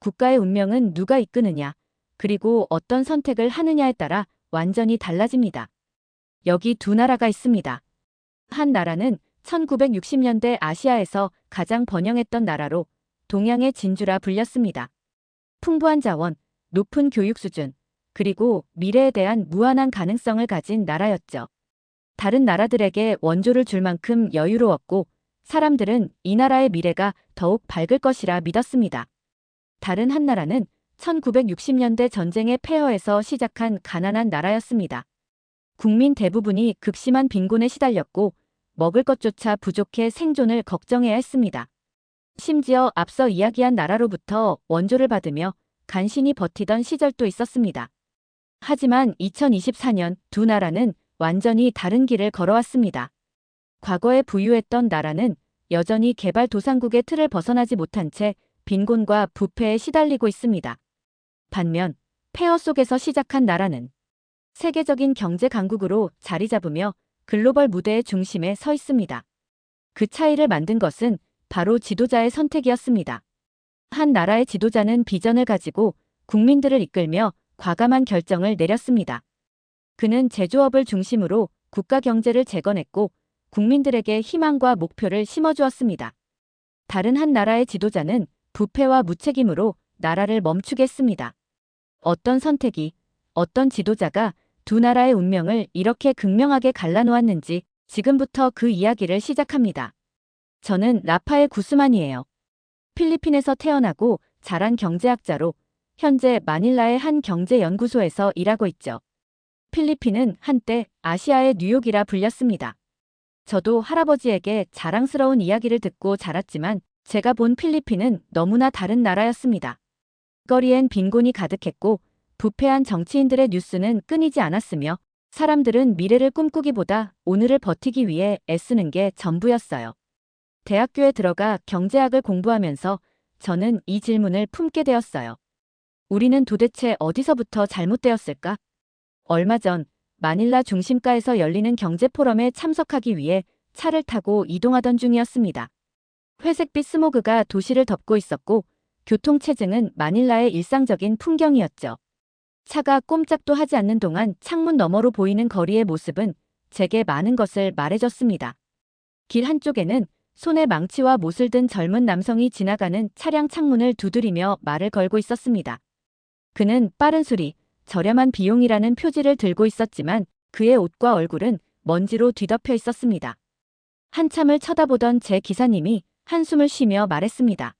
국가의 운명은 누가 이끄느냐, 그리고 어떤 선택을 하느냐에 따라 완전히 달라집니다. 여기 두 나라가 있습니다. 한 나라는 1960년대 아시아에서 가장 번영했던 나라로 동양의 진주라 불렸습니다. 풍부한 자원, 높은 교육 수준, 그리고 미래에 대한 무한한 가능성을 가진 나라였죠. 다른 나라들에게 원조를 줄 만큼 여유로웠고 사람들은 이 나라의 미래가 더욱 밝을 것이라 믿었습니다. 다른 한 나라는 1960년대 전쟁의 폐허에서 시작한 가난한 나라였습니다. 국민 대부분이 극심한 빈곤에 시달렸고 먹을 것조차 부족해 생존을 걱정해야 했습니다. 심지어 앞서 이야기한 나라로부터 원조를 받으며 간신히 버티던 시절도 있었습니다. 하지만 2024년 두 나라는 완전히 다른 길을 걸어왔습니다. 과거에 부유했던 나라는 여전히 개발도상국의 틀을 벗어나지 못한 채 빈곤과 부패에 시달리고 있습니다. 반면 폐허 속에서 시작한 나라는 세계적인 경제 강국으로 자리 잡으며 글로벌 무대의 중심에 서 있습니다. 그 차이를 만든 것은 바로 지도자의 선택이었습니다. 한 나라의 지도자는 비전을 가지고 국민들을 이끌며 과감한 결정을 내렸습니다. 그는 제조업을 중심으로 국가 경제를 재건했고 국민들에게 희망과 목표를 심어주었습니다. 다른 한 나라의 지도자는 부패와 무책임으로 나라를 멈추게 했습니다. 어떤 선택이, 어떤 지도자가 두 나라의 운명을 이렇게 극명하게 갈라놓았는지 지금부터 그 이야기를 시작합니다. 저는 라파엘 구스만이에요. 필리핀에서 태어나고 자란 경제학자로 현재 마닐라의 한 경제연구소에서 일하고 있죠. 필리핀은 한때 아시아의 뉴욕이라 불렸습니다. 저도 할아버지에게 자랑스러운 이야기를 듣고 자랐지만 제가 본 필리핀은 너무나 다른 나라였습니다. 거리엔 빈곤이 가득했고 부패한 정치인들의 뉴스는 끊이지 않았으며 사람들은 미래를 꿈꾸기보다 오늘을 버티기 위해 애쓰는 게 전부였어요. 대학교에 들어가 경제학을 공부하면서 저는 이 질문을 품게 되었어요. 우리는 도대체 어디서부터 잘못되었을까? 얼마 전 마닐라 중심가에서 열리는 경제 포럼에 참석하기 위해 차를 타고 이동하던 중이었습니다. 회색빛 스모그가 도시를 덮고 있었고 교통체증은 마닐라의 일상적인 풍경이었죠. 차가 꼼짝도 하지 않는 동안 창문 너머로 보이는 거리의 모습은 제게 많은 것을 말해줬습니다. 길 한쪽에는 손에 망치와 못을 든 젊은 남성이 지나가는 차량 창문을 두드리며 말을 걸고 있었습니다. 그는 빠른 수리, 저렴한 비용이라는 표지를 들고 있었지만 그의 옷과 얼굴은 먼지로 뒤덮여 있었습니다. 한참을 쳐다보던 제 기사님이 한숨을 쉬며 말했습니다.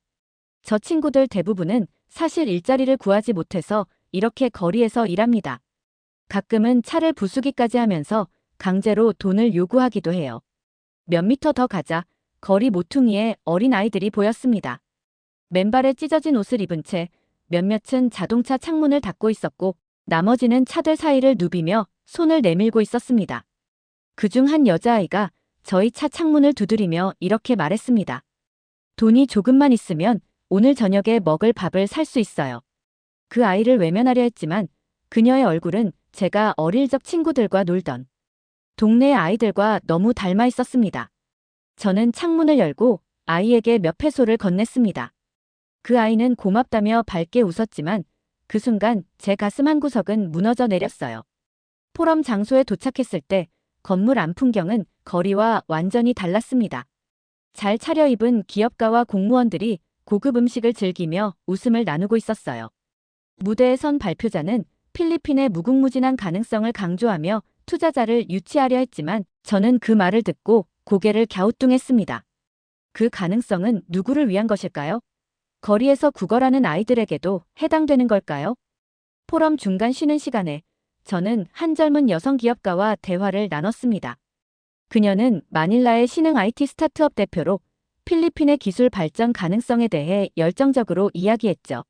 저 친구들 대부분은 사실 일자리를 구하지 못해서 이렇게 거리에서 일합니다. 가끔은 차를 부수기까지 하면서 강제로 돈을 요구하기도 해요. 몇 미터 더 가자 거리 모퉁이에 어린 아이들이 보였습니다. 맨발에 찢어진 옷을 입은 채 몇몇은 자동차 창문을 닫고 있었고 나머지는 차들 사이를 누비며 손을 내밀고 있었습니다. 그중 한 여자아이가 저희 차 창문을 두드리며 이렇게 말했습니다. 돈이 조금만 있으면 오늘 저녁에 먹을 밥을 살 수 있어요. 그 아이를 외면하려 했지만 그녀의 얼굴은 제가 어릴 적 친구들과 놀던 동네 아이들과 너무 닮아 있었습니다. 저는 창문을 열고 아이에게 몇 페소를 건넸습니다. 그 아이는 고맙다며 밝게 웃었지만 그 순간 제 가슴 한구석은 무너져 내렸어요. 포럼 장소에 도착했을 때 건물 안 풍경은 거리와 완전히 달랐습니다. 잘 차려입은 기업가와 공무원들이 고급 음식을 즐기며 웃음을 나누고 있었어요. 무대에 선 발표자는 필리핀의 무궁무진한 가능성을 강조하며 투자자를 유치하려 했지만 저는 그 말을 듣고 고개를 갸우뚱했습니다. 그 가능성은 누구를 위한 것일까요? 거리에서 구걸하는 아이들에게도 해당되는 걸까요? 포럼 중간 쉬는 시간에 저는 한 젊은 여성 기업가와 대화를 나눴습니다. 그녀는 마닐라의 신흥 IT 스타트업 대표로 필리핀의 기술 발전 가능성에 대해 열정적으로 이야기했죠.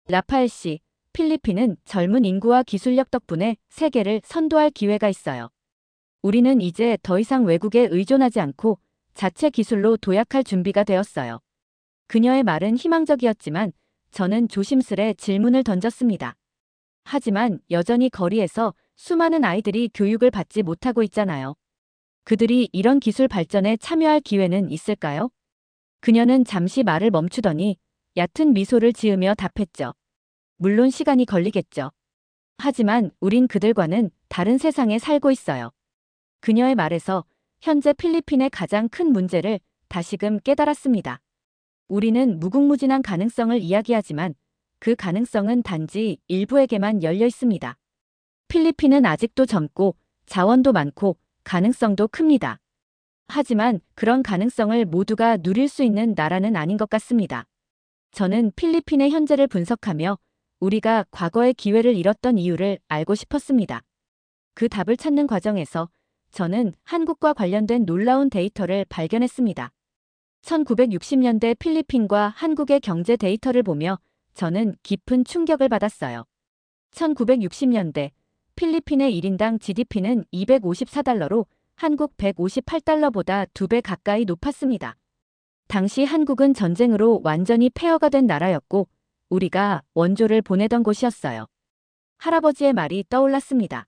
라파엘 씨, 필리핀은 젊은 인구와 기술력 덕분에 세계를 선도할 기회가 있어요. 우리는 이제 더 이상 외국에 의존하지 않고 자체 기술로 도약할 준비가 되었어요. 그녀의 말은 희망적이었지만 저는 조심스레 질문을 던졌습니다. 하지만 여전히 거리에서 수많은 아이들이 교육을 받지 못하고 있잖아요. 그들이 이런 기술 발전에 참여할 기회는 있을까요? 그녀는 잠시 말을 멈추더니 얕은 미소를 지으며 답했죠. 물론 시간이 걸리겠죠. 하지만 우린 그들과는 다른 세상에 살고 있어요. 그녀의 말에서 현재 필리핀의 가장 큰 문제를 다시금 깨달았습니다. 우리는 무궁무진한 가능성을 이야기하지만 그 가능성은 단지 일부에게만 열려 있습니다. 필리핀은 아직도 젊고 자원도 많고 가능성도 큽니다. 하지만 그런 가능성을 모두가 누릴 수 있는 나라는 아닌 것 같습니다. 저는 필리핀의 현재를 분석하며 우리가 과거의 기회를 잃었던 이유를 알고 싶었습니다. 그 답을 찾는 과정에서 저는 한국과 관련된 놀라운 데이터를 발견했습니다. 1960년대 필리핀과 한국의 경제 데이터를 보며 저는 깊은 충격을 받았어요. 1960년대 필리핀의 1인당 GDP는 254달러로 한국 158달러보다 2배 가까이 높았습니다. 당시 한국은 전쟁으로 완전히 폐허가 된 나라였고 우리가 원조를 보내던 곳이었어요. 할아버지의 말이 떠올랐습니다.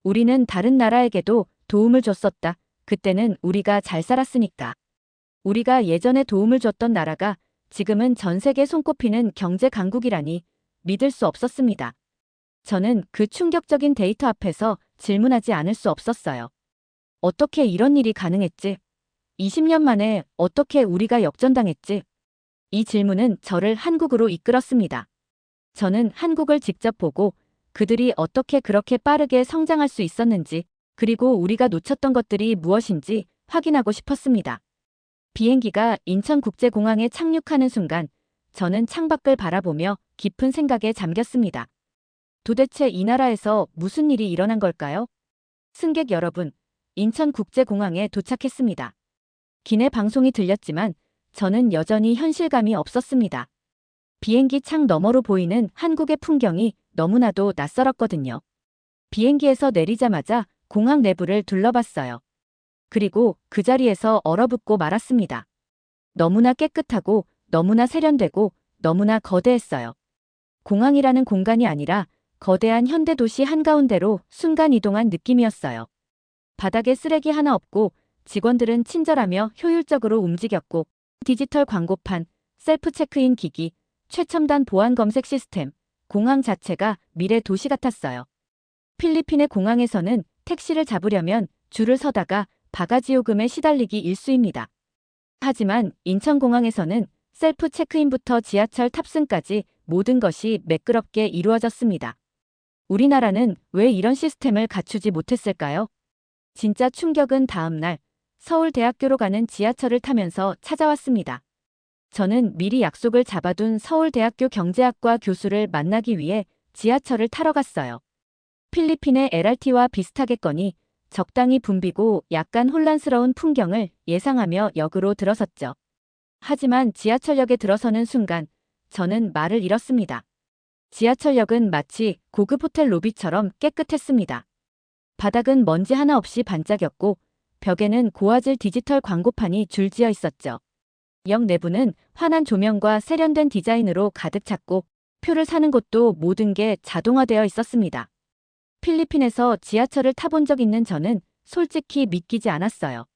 우리는 다른 나라에게도 도움을 줬었다. 그때는 우리가 잘 살았으니까. 우리가 예전에 도움을 줬던 나라가 지금은 전 세계 손꼽히는 경제 강국이라니 믿을 수 없었습니다. 저는 그 충격적인 데이터 앞에서 질문하지 않을 수 없었어요. 어떻게 이런 일이 가능했지? 20년 만에 어떻게 우리가 역전당했지? 이 질문은 저를 한국으로 이끌었습니다. 저는 한국을 직접 보고 그들이 어떻게 그렇게 빠르게 성장할 수 있었는지, 그리고 우리가 놓쳤던 것들이 무엇인지 확인하고 싶었습니다. 비행기가 인천국제공항에 착륙하는 순간 저는 창밖을 바라보며 깊은 생각에 잠겼습니다. 도대체 이 나라에서 무슨 일이 일어난 걸까요? 승객 여러분, 인천국제공항에 도착했습니다. 기내 방송이 들렸지만 저는 여전히 현실감이 없었습니다. 비행기 창 너머로 보이는 한국의 풍경이 너무나도 낯설었거든요. 비행기에서 내리자마자 공항 내부를 둘러봤어요. 그리고 그 자리에서 얼어붙고 말았습니다. 너무나 깨끗하고 너무나 세련되고 너무나 거대했어요. 공항이라는 공간이 아니라 거대한 현대도시 한가운데로 순간 이동한 느낌이었어요. 바닥에 쓰레기 하나 없고 직원들은 친절하며 효율적으로 움직였고 디지털 광고판, 셀프 체크인 기기, 최첨단 보안 검색 시스템, 공항 자체가 미래 도시 같았어요. 필리핀의 공항에서는 택시를 잡으려면 줄을 서다가 바가지 요금에 시달리기 일쑤입니다. 하지만 인천공항에서는 셀프 체크인부터 지하철 탑승까지 모든 것이 매끄럽게 이루어졌습니다. 우리나라는 왜 이런 시스템을 갖추지 못했을까요? 진짜 충격은 다음 날 서울대학교로 가는 지하철을 타면서 찾아왔습니다. 저는 미리 약속을 잡아둔 서울대학교 경제학과 교수를 만나기 위해 지하철을 타러 갔어요. 필리핀의 LRT와 비슷하겠거니 적당히 붐비고 약간 혼란스러운 풍경을 예상하며 역으로 들어섰죠. 하지만 지하철역에 들어서는 순간 저는 말을 잃었습니다. 지하철역은 마치 고급 호텔 로비처럼 깨끗했습니다. 바닥은 먼지 하나 없이 반짝였고 벽에는 고화질 디지털 광고판이 줄지어 있었죠. 역 내부는 환한 조명과 세련된 디자인으로 가득 찼고 표를 사는 곳도 모든 게 자동화되어 있었습니다. 필리핀에서 지하철을 타본 적 있는 저는 솔직히 믿기지 않았어요.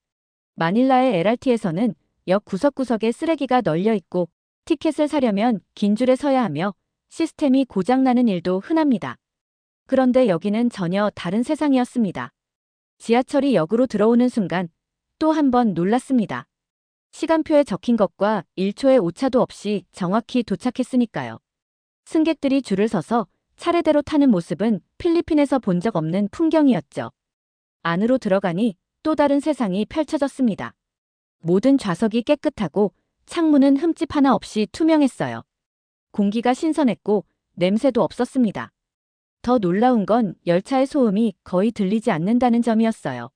마닐라의 LRT에서는 역 구석구석에 쓰레기가 널려 있고 티켓을 사려면 긴 줄에 서야 하며 시스템이 고장나는 일도 흔합니다. 그런데 여기는 전혀 다른 세상이었습니다. 지하철이 역으로 들어오는 순간 또 한 번 놀랐습니다. 시간표에 적힌 것과 1초의 오차도 없이 정확히 도착했으니까요. 승객들이 줄을 서서 차례대로 타는 모습은 필리핀에서 본 적 없는 풍경이었죠. 안으로 들어가니 또 다른 세상이 펼쳐졌습니다. 모든 좌석이 깨끗하고 창문은 흠집 하나 없이 투명했어요. 공기가 신선했고 냄새도 없었습니다. 더 놀라운 건 열차의 소음이 거의 들리지 않는다는 점이었어요.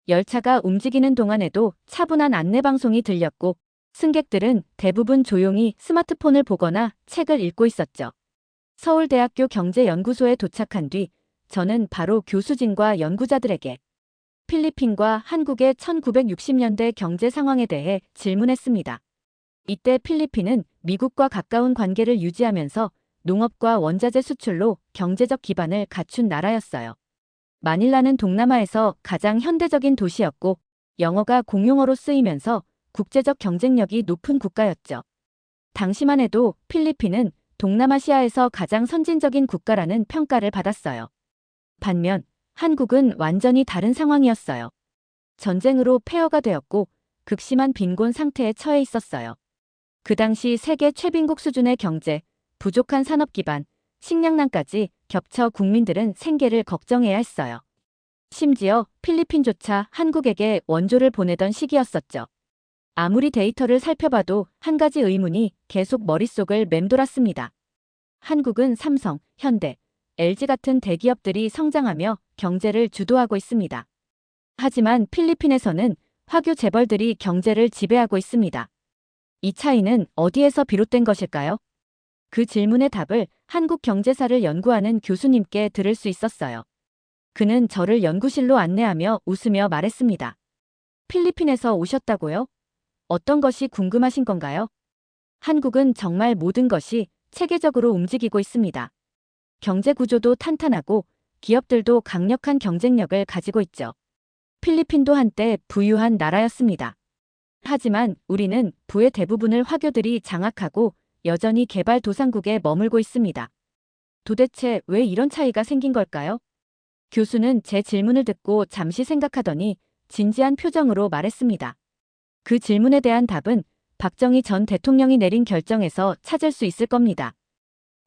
열차가 움직이는 동안에도 차분한 안내방송이 들렸고 승객들은 대부분 조용히 스마트폰을 보거나 책을 읽고 있었죠. 서울대학교 경제연구소에 도착한 뒤 저는 바로 교수진과 연구자들에게 필리핀과 한국의 1960년대 경제 상황에 대해 질문했습니다. 이때 필리핀은 미국과 가까운 관계를 유지하면서 농업과 원자재 수출로 경제적 기반을 갖춘 나라였어요. 마닐라는 동남아에서 가장 현대적인 도시였고 영어가 공용어로 쓰이면서 국제적 경쟁력이 높은 국가였죠. 당시만 해도 필리핀은 동남아시아에서 가장 선진적인 국가라는 평가를 받았어요. 반면 한국은 완전히 다른 상황이었어요. 전쟁으로 폐허가 되었고 극심한 빈곤 상태에 처해 있었어요. 그 당시 세계 최빈국 수준의 경제, 부족한 산업 기반, 식량난까지 겹쳐 국민들은 생계를 걱정해야 했어요. 심지어 필리핀조차 한국에게 원조를 보내던 시기였었죠. 아무리 데이터를 살펴봐도 한 가지 의문이 계속 머릿속을 맴돌았습니다. 한국은 삼성, 현대, LG 같은 대기업들이 성장하며 경제를 주도하고 있습니다. 하지만 필리핀에서는 화교 재벌들이 경제를 지배하고 있습니다. 이 차이는 어디에서 비롯된 것일까요? 그 질문의 답을 한국 경제사를 연구하는 교수님께 들을 수 있었어요. 그는 저를 연구실로 안내하며 웃으며 말했습니다. 필리핀에서 오셨다고요? 어떤 것이 궁금하신 건가요? 한국은 정말 모든 것이 체계적으로 움직이고 있습니다. 경제 구조도 탄탄하고 기업들도 강력한 경쟁력을 가지고 있죠. 필리핀도 한때 부유한 나라였습니다. 하지만 우리는 부의 대부분을 화교들이 장악하고 여전히 개발도상국에 머물고 있습니다. 도대체 왜 이런 차이가 생긴 걸까요? 교수는 제 질문을 듣고 잠시 생각하더니 진지한 표정으로 말했습니다. 그 질문에 대한 답은 박정희 전 대통령이 내린 결정에서 찾을 수 있을 겁니다.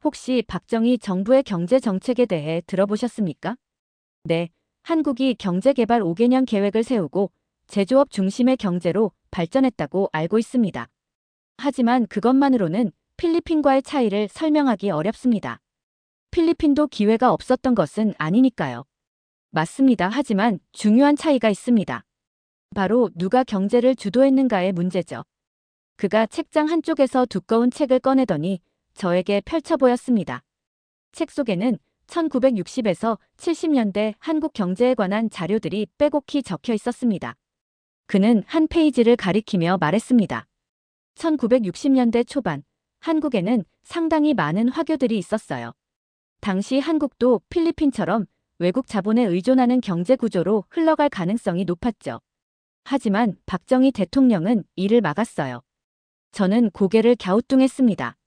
혹시 박정희 정부의 경제 정책에 대해 들어보셨습니까? 네, 한국이 경제개발 5개년 계획을 세우고 제조업 중심의 경제로 발전했다고 알고 있습니다. 하지만 그것만으로는 필리핀과의 차이를 설명하기 어렵습니다. 필리핀도 기회가 없었던 것은 아니니까요. 맞습니다. 하지만 중요한 차이가 있습니다. 바로 누가 경제를 주도했는가의 문제죠. 그가 책장 한쪽에서 두꺼운 책을 꺼내더니 저에게 펼쳐 보였습니다. 책 속에는 1960에서 70년대 한국 경제에 관한 자료들이 빼곡히 적혀 있었습니다. 그는 한 페이지를 가리키며 말했습니다. 1960년대 초반, 한국에는 상당히 많은 화교들이 있었어요. 당시 한국도 필리핀처럼 외국 자본에 의존하는 경제 구조로 흘러갈 가능성이 높았죠. 하지만 박정희 대통령은 이를 막았어요. 저는 고개를 갸우뚱했습니다.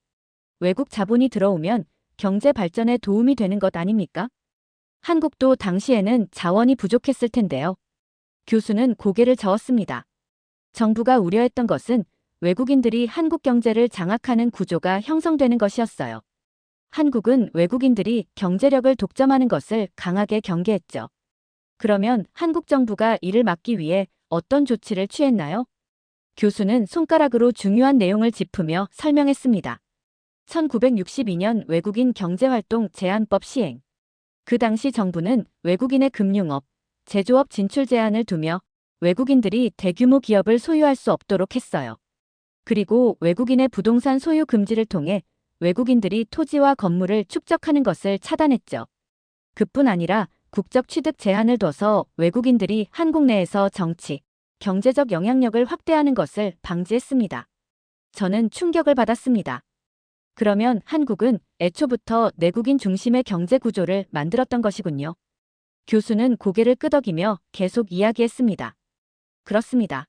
외국 자본이 들어오면 경제 발전에 도움이 되는 것 아닙니까? 한국도 당시에는 자원이 부족했을 텐데요. 교수는 고개를 저었습니다. 정부가 우려했던 것은 외국인들이 한국 경제를 장악하는 구조가 형성되는 것이었어요. 한국은 외국인들이 경제력을 독점하는 것을 강하게 경계했죠. 그러면 한국 정부가 이를 막기 위해 어떤 조치를 취했나요? 교수는 손가락으로 중요한 내용을 짚으며 설명했습니다. 1962년 외국인 경제활동 제한법 시행. 그 당시 정부는 외국인의 금융업, 제조업 진출 제한을 두며 외국인들이 대규모 기업을 소유할 수 없도록 했어요. 그리고 외국인의 부동산 소유 금지를 통해 외국인들이 토지와 건물을 축적하는 것을 차단했죠. 그뿐 아니라 국적 취득 제한을 둬서 외국인들이 한국 내에서 정치, 경제적 영향력을 확대하는 것을 방지했습니다. 저는 충격을 받았습니다. 그러면 한국은 애초부터 내국인 중심의 경제 구조를 만들었던 것이군요. 교수는 고개를 끄덕이며 계속 이야기했습니다. 그렇습니다.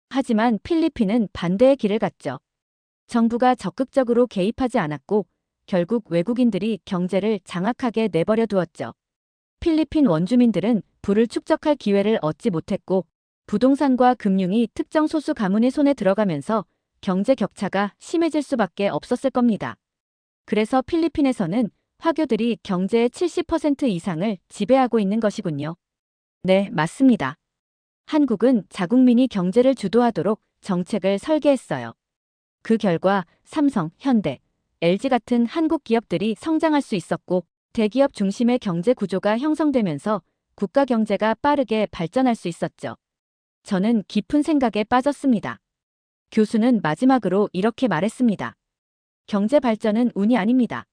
하지만 필리핀은 반대의 길을 갔죠. 정부가 적극적으로 개입하지 않았고 결국 외국인들이 경제를 장악하게 내버려 두었죠. 필리핀 원주민들은 부를 축적할 기회를 얻지 못했고 부동산과 금융이 특정 소수 가문의 손에 들어가면서 경제 격차가 심해질 수밖에 없었을 겁니다. 그래서 필리핀에서는 화교들이 경제의 70% 이상을 지배하고 있는 것이군요. 네, 맞습니다. 한국은 자국민이 경제를 주도하도록 정책을 설계했어요. 그 결과 삼성, 현대, LG 같은 한국 기업들이 성장할 수 있었고 대기업 중심의 경제 구조가 형성되면서 국가 경제가 빠르게 발전할 수 있었죠. 저는 깊은 생각에 빠졌습니다. 교수는 마지막으로 이렇게 말했습니다. 경제 발전은 운이 아닙니다.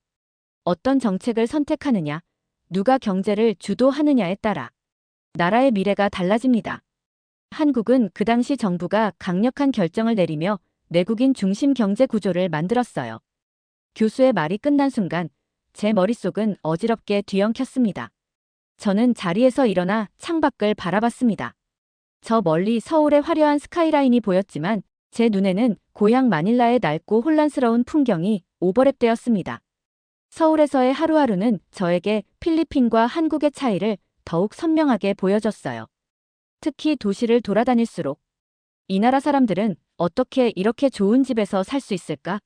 어떤 정책을 선택하느냐, 누가 경제를 주도하느냐에 따라 나라의 미래가 달라집니다. 한국은 그 당시 정부가 강력한 결정을 내리며 내국인 중심 경제 구조를 만들었어요. 교수의 말이 끝난 순간 제 머릿속은 어지럽게 뒤엉켰습니다. 저는 자리에서 일어나 창밖을 바라봤습니다. 저 멀리 서울의 화려한 스카이라인이 보였지만 제 눈에는 고향 마닐라의 낡고 혼란스러운 풍경이 오버랩되었습니다. 서울에서의 하루하루는 저에게 필리핀과 한국의 차이를 더욱 선명하게 보여줬어요. 특히 도시를 돌아다닐수록 이 나라 사람들은 어떻게 이렇게 좋은 집에서 살 수 있을까?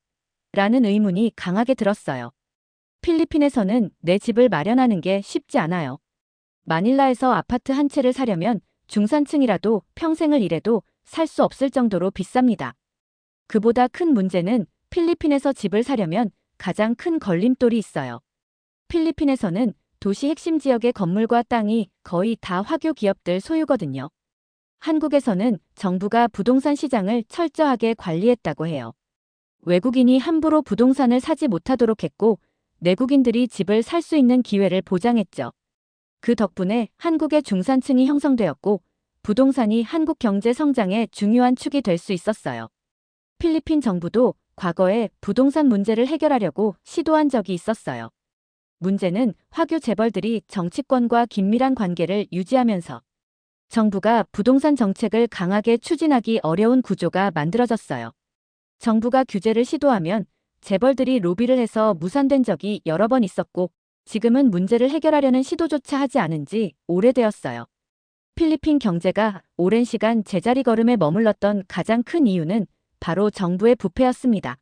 라는 의문이 강하게 들었어요. 필리핀에서는 내 집을 마련하는 게 쉽지 않아요. 마닐라에서 아파트 한 채를 사려면 중산층이라도 평생을 일해도 살 수 없을 정도로 비쌉니다. 그보다 큰 문제는 필리핀에서 집을 사려면 가장 큰 걸림돌이 있어요. 필리핀에서는 도시 핵심 지역의 건물과 땅이 거의 다 화교 기업들 소유거든요. 한국에서는 정부가 부동산 시장을 철저하게 관리했다고 해요. 외국인이 함부로 부동산을 사지 못하도록 했고, 내국인들이 집을 살 수 있는 기회를 보장했죠. 그 덕분에 한국의 중산층이 형성되었고, 부동산이 한국 경제 성장의 중요한 축이 될 수 있었어요. 필리핀 정부도 과거에 부동산 문제를 해결하려고 시도한 적이 있었어요. 문제는 화교 재벌들이 정치권과 긴밀한 관계를 유지하면서 정부가 부동산 정책을 강하게 추진하기 어려운 구조가 만들어졌어요. 정부가 규제를 시도하면 재벌들이 로비를 해서 무산된 적이 여러 번 있었고, 지금은 문제를 해결하려는 시도조차 하지 않은 지 오래되었어요. 필리핀 경제가 오랜 시간 제자리 걸음에 머물렀던 가장 큰 이유는 바로 정부의 부패였습니다.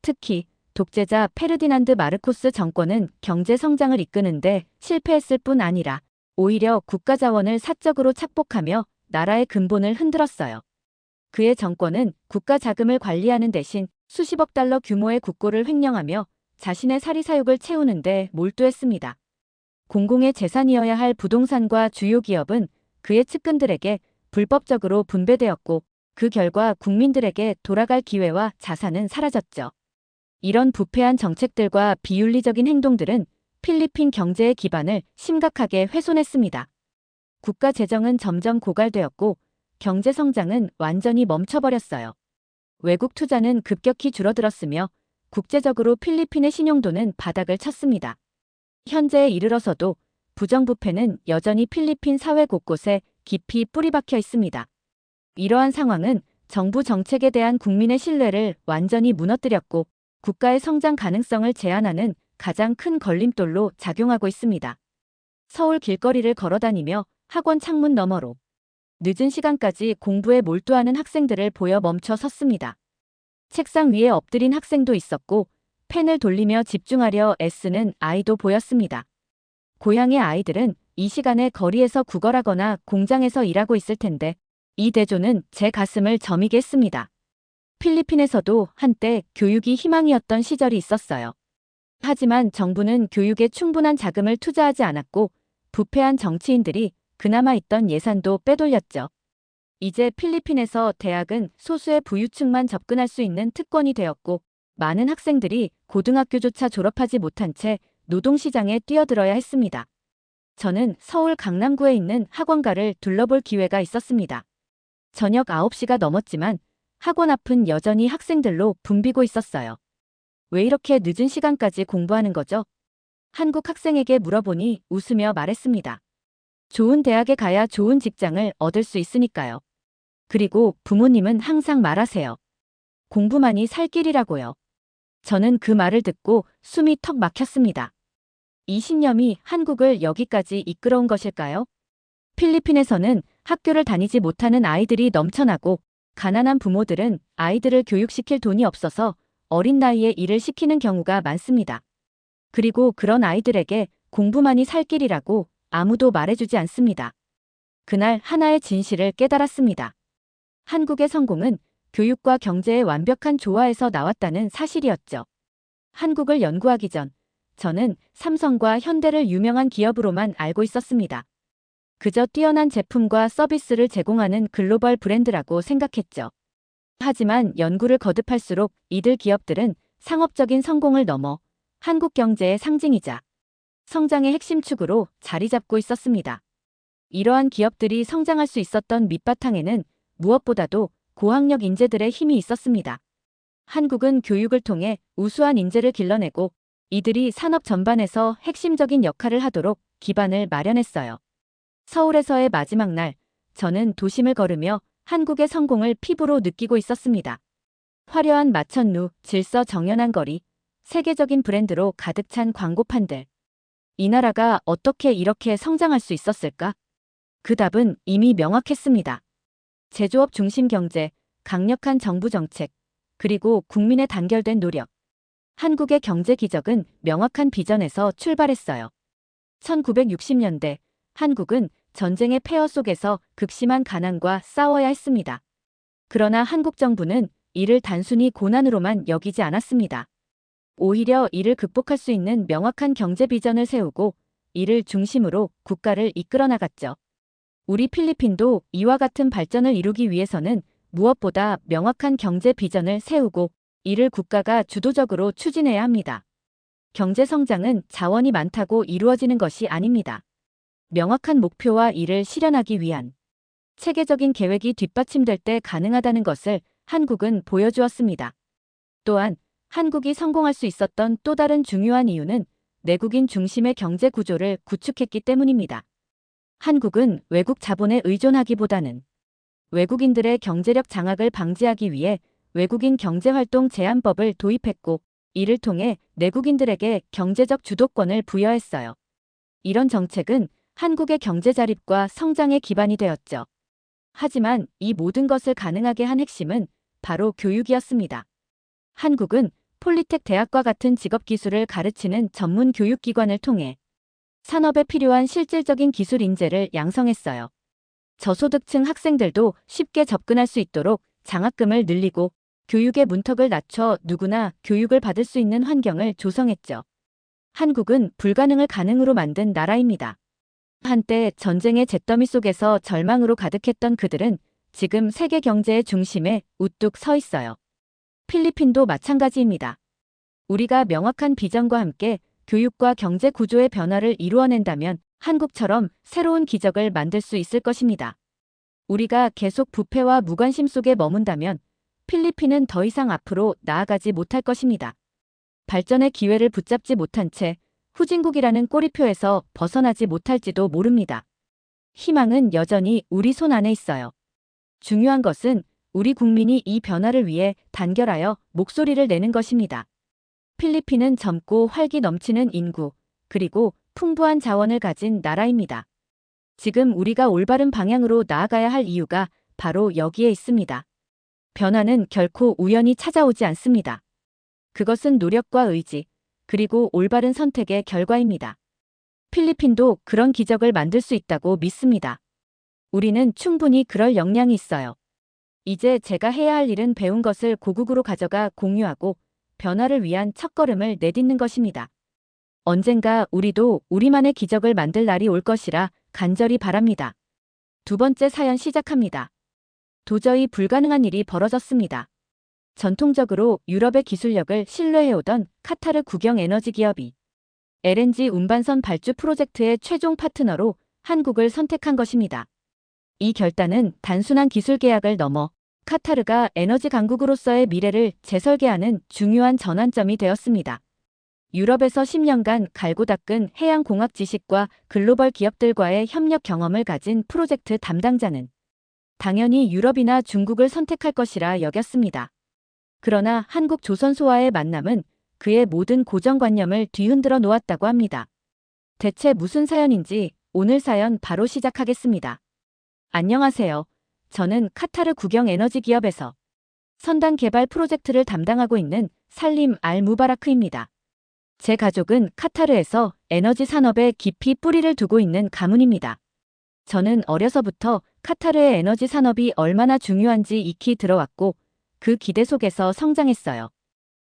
특히 독재자 페르디난드 마르코스 정권은 경제 성장을 이끄는데 실패했을 뿐 아니라 오히려 국가 자원을 사적으로 착복하며 나라의 근본을 흔들었어요. 그의 정권은 국가 자금을 관리하는 대신 수십억 달러 규모의 국고를 횡령하며 자신의 사리사욕을 채우는데 몰두했습니다. 공공의 재산이어야 할 부동산과 주요 기업은 그의 측근들에게 불법적으로 분배되었고, 그 결과 국민들에게 돌아갈 기회와 자산은 사라졌죠. 이런 부패한 정책들과 비윤리적인 행동들은 필리핀 경제의 기반을 심각하게 훼손했습니다. 국가 재정은 점점 고갈되었고, 경제 성장은 완전히 멈춰버렸어요. 외국 투자는 급격히 줄어들었으며, 국제적으로 필리핀의 신용도는 바닥을 쳤습니다. 현재에 이르러서도 부정부패는 여전히 필리핀 사회 곳곳에 깊이 뿌리박혀 있습니다. 이러한 상황은 정부 정책에 대한 국민의 신뢰를 완전히 무너뜨렸고, 국가의 성장 가능성을 제한하는 가장 큰 걸림돌로 작용하고 있습니다. 서울 길거리를 걸어다니며 학원 창문 너머로 늦은 시간까지 공부에 몰두하는 학생들을 보여 멈춰 섰습니다. 책상 위에 엎드린 학생도 있었고, 펜을 돌리며 집중하려 애쓰는 아이도 보였습니다. 고향의 아이들은 이 시간에 거리에서 구걸하거나 공장에서 일하고 있을 텐데, 이 대조는 제 가슴을 저미게 했습니다. 필리핀에서도 한때 교육이 희망이었던 시절이 있었어요. 하지만 정부는 교육에 충분한 자금을 투자하지 않았고, 부패한 정치인들이 그나마 있던 예산도 빼돌렸죠. 이제 필리핀에서 대학은 소수의 부유층만 접근할 수 있는 특권이 되었고, 많은 학생들이 고등학교조차 졸업하지 못한 채 노동시장에 뛰어들어야 했습니다. 저는 서울 강남구에 있는 학원가를 둘러볼 기회가 있었습니다. 저녁 9시가 넘었지만 학원 앞은 여전히 학생들로 붐비고 있었어요. 왜 이렇게 늦은 시간까지 공부하는 거죠? 한국 학생에게 물어보니 웃으며 말했습니다. 좋은 대학에 가야 좋은 직장을 얻을 수 있으니까요. 그리고 부모님은 항상 말하세요. 공부만이 살 길이라고요. 저는 그 말을 듣고 숨이 턱 막혔습니다. 이 신념이 한국을 여기까지 이끌어온 것일까요? 필리핀에서는 학교를 다니지 못하는 아이들이 넘쳐나고, 가난한 부모들은 아이들을 교육시킬 돈이 없어서 어린 나이에 일을 시키는 경우가 많습니다. 그리고 그런 아이들에게 공부만이 살 길이라고 아무도 말해주지 않습니다. 그날 하나의 진실을 깨달았습니다. 한국의 성공은 교육과 경제의 완벽한 조화에서 나왔다는 사실이었죠. 한국을 연구하기 전 저는 삼성과 현대를 유명한 기업으로만 알고 있었습니다. 그저 뛰어난 제품과 서비스를 제공하는 글로벌 브랜드라고 생각했죠. 하지만 연구를 거듭할수록 이들 기업들은 상업적인 성공을 넘어 한국 경제의 상징이자 성장의 핵심 축으로 자리 잡고 있었습니다. 이러한 기업들이 성장할 수 있었던 밑바탕에는 무엇보다도 고학력 인재들의 힘이 있었습니다. 한국은 교육을 통해 우수한 인재를 길러내고, 이들이 산업 전반에서 핵심적인 역할을 하도록 기반을 마련했어요. 서울에서의 마지막 날, 저는 도심을 걸으며 한국의 성공을 피부로 느끼고 있었습니다. 화려한 마천루, 질서 정연한 거리, 세계적인 브랜드로 가득 찬 광고판들. 이 나라가 어떻게 이렇게 성장할 수 있었을까? 그 답은 이미 명확했습니다. 제조업 중심 경제, 강력한 정부 정책, 그리고 국민의 단결된 노력. 한국의 경제 기적은 명확한 비전에서 출발했어요. 1960년대, 한국은 전쟁의 폐허 속에서 극심한 가난과 싸워야 했습니다. 그러나 한국 정부는 이를 단순히 고난으로만 여기지 않았습니다. 오히려 이를 극복할 수 있는 명확한 경제 비전을 세우고 이를 중심으로 국가를 이끌어 나갔죠. 우리 필리핀도 이와 같은 발전을 이루기 위해서는 무엇보다 명확한 경제 비전을 세우고 이를 국가가 주도적으로 추진해야 합니다. 경제 성장은 자원이 많다고 이루어지는 것이 아닙니다. 명확한 목표와 이를 실현하기 위한 체계적인 계획이 뒷받침될 때 가능하다는 것을 한국은 보여주었습니다. 또한 한국이 성공할 수 있었던 또 다른 중요한 이유는 내국인 중심의 경제 구조를 구축했기 때문입니다. 한국은 외국 자본에 의존하기보다는 외국인들의 경제력 장악을 방지하기 위해 외국인 경제활동 제한법을 도입했고 이를 통해 내국인들에게 경제적 주도권을 부여했어요. 이런 정책은 한국의 경제 자립과 성장의 기반이 되었죠. 하지만 이 모든 것을 가능하게 한 핵심은 바로 교육이었습니다. 한국은 폴리텍 대학과 같은 직업기술을 가르치는 전문 교육기관을 통해 산업에 필요한 실질적인 기술 인재를 양성했어요. 저소득층 학생들도 쉽게 접근할 수 있도록 장학금을 늘리고 교육의 문턱을 낮춰 누구나 교육을 받을 수 있는 환경을 조성했죠. 한국은 불가능을 가능으로 만든 나라입니다. 한때 전쟁의 잿더미 속에서 절망으로 가득했던 그들은 지금 세계 경제의 중심에 우뚝 서 있어요. 필리핀도 마찬가지입니다. 우리가 명확한 비전과 함께 교육과 경제 구조의 변화를 이루어낸다면 한국처럼 새로운 기적을 만들 수 있을 것입니다. 우리가 계속 부패와 무관심 속에 머문다면 필리핀은 더 이상 앞으로 나아가지 못할 것입니다. 발전의 기회를 붙잡지 못한 채 후진국이라는 꼬리표에서 벗어나지 못할지도 모릅니다. 희망은 여전히 우리 손 안에 있어요. 중요한 것은 우리 국민이 이 변화를 위해 단결하여 목소리를 내는 것입니다. 필리핀은 젊고 활기 넘치는 인구, 그리고 풍부한 자원을 가진 나라입니다. 지금 우리가 올바른 방향으로 나아가야 할 이유가 바로 여기에 있습니다. 변화는 결코 우연히 찾아오지 않습니다. 그것은 노력과 의지, 그리고 올바른 선택의 결과입니다. 필리핀도 그런 기적을 만들 수 있다고 믿습니다. 우리는 충분히 그럴 역량이 있어요. 이제 제가 해야 할 일은 배운 것을 고국으로 가져가 공유하고 변화를 위한 첫걸음을 내딛는 것입니다. 언젠가 우리도 우리만의 기적을 만들 날이 올 것이라 간절히 바랍니다. 두 번째 사연 시작합니다. 도저히 불가능한 일이 벌어졌습니다. 전통적으로 유럽의 기술력을 신뢰해오던 카타르 국영 에너지 기업이 LNG 운반선 발주 프로젝트의 최종 파트너로 한국을 선택한 것입니다. 이 결단은 단순한 기술 계약을 넘어 카타르가 에너지 강국으로서의 미래를 재설계하는 중요한 전환점이 되었습니다. 유럽에서 10년간 갈고 닦은 해양공학 지식과 글로벌 기업들과의 협력 경험을 가진 프로젝트 담당자는 당연히 유럽이나 중국을 선택할 것이라 여겼습니다. 그러나 한국 조선소와의 만남은 그의 모든 고정관념을 뒤흔들어 놓았다고 합니다. 대체 무슨 사연인지 오늘 사연 바로 시작하겠습니다. 안녕하세요. 저는 카타르 국영 에너지 기업에서 선단 개발 프로젝트를 담당하고 있는 살림 알 무바라크입니다. 제 가족은 카타르에서 에너지 산업에 깊이 뿌리를 두고 있는 가문입니다. 저는 어려서부터 카타르의 에너지 산업이 얼마나 중요한지 익히 들어왔고 그 기대 속에서 성장했어요.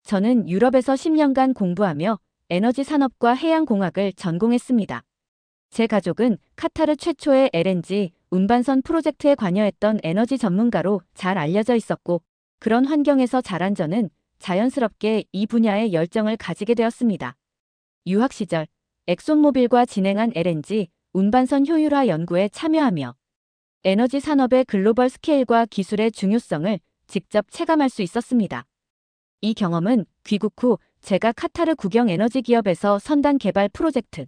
저는 유럽에서 10년간 공부하며 에너지 산업과 해양공학을 전공했습니다. 제 가족은 카타르 최초의 LNG 운반선 프로젝트에 관여했던 에너지 전문가로 잘 알려져 있었고 그런 환경에서 자란 저는 자연스럽게 이 분야에 열정을 가지게 되었습니다. 유학 시절 엑손모빌과 진행한 LNG 운반선 효율화 연구에 참여하며 에너지 산업의 글로벌 스케일과 기술의 중요성을 직접 체감할 수 있었습니다. 이 경험은 귀국 후 제가 카타르 국영 에너지 기업에서 선단 개발 프로젝트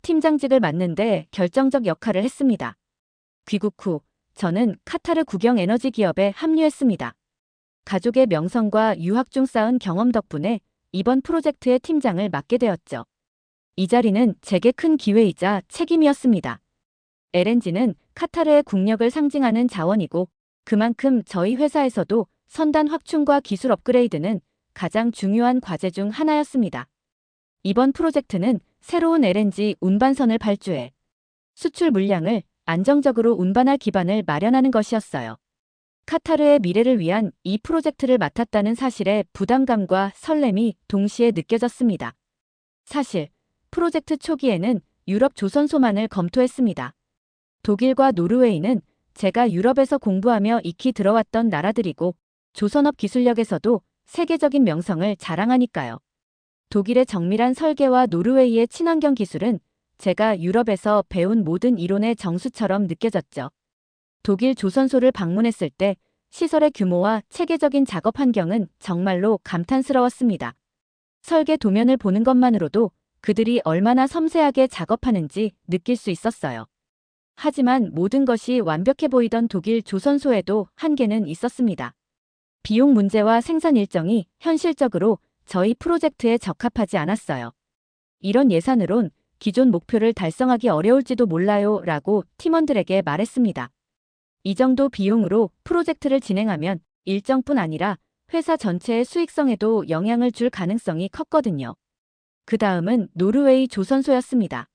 팀장직을 맡는 데 결정적 역할을 했습니다. 귀국 후 저는 카타르 국영 에너지 기업에 합류했습니다. 가족의 명성과 유학 중 쌓은 경험 덕분에 이번 프로젝트의 팀장을 맡게 되었죠. 이 자리는 제게 큰 기회이자 책임이었습니다. LNG는 카타르의 국력을 상징하는 자원이고 그만큼 저희 회사에서도 선단 확충과 기술 업그레이드는 가장 중요한 과제 중 하나였습니다. 이번 프로젝트는 새로운 LNG 운반선을 발주해 수출 물량을 안정적으로 운반할 기반을 마련하는 것이었어요. 카타르의 미래를 위한 이 프로젝트를 맡았다는 사실에 부담감과 설렘이 동시에 느껴졌습니다. 사실 프로젝트 초기에는 유럽 조선소만을 검토했습니다. 독일과 노르웨이는 제가 유럽에서 공부하며 익히 들어왔던 나라들이고 조선업 기술력에서도 세계적인 명성을 자랑하니까요. 독일의 정밀한 설계와 노르웨이의 친환경 기술은 제가 유럽에서 배운 모든 이론의 정수처럼 느껴졌죠. 독일 조선소를 방문했을 때 시설의 규모와 체계적인 작업 환경은 정말로 감탄스러웠습니다. 설계 도면을 보는 것만으로도 그들이 얼마나 섬세하게 작업하는지 느낄 수 있었어요. 하지만 모든 것이 완벽해 보이던 독일 조선소에도 한계는 있었습니다. 비용 문제와 생산 일정이 현실적으로 저희 프로젝트에 적합하지 않았어요. 이런 예산으론 기존 목표를 달성하기 어려울지도 몰라요 라고 팀원들에게 말했습니다. 이 정도 비용으로 프로젝트를 진행하면 일정뿐 아니라 회사 전체의 수익성에도 영향을 줄 가능성이 컸거든요. 그 다음은 노르웨이 조선소였습니다.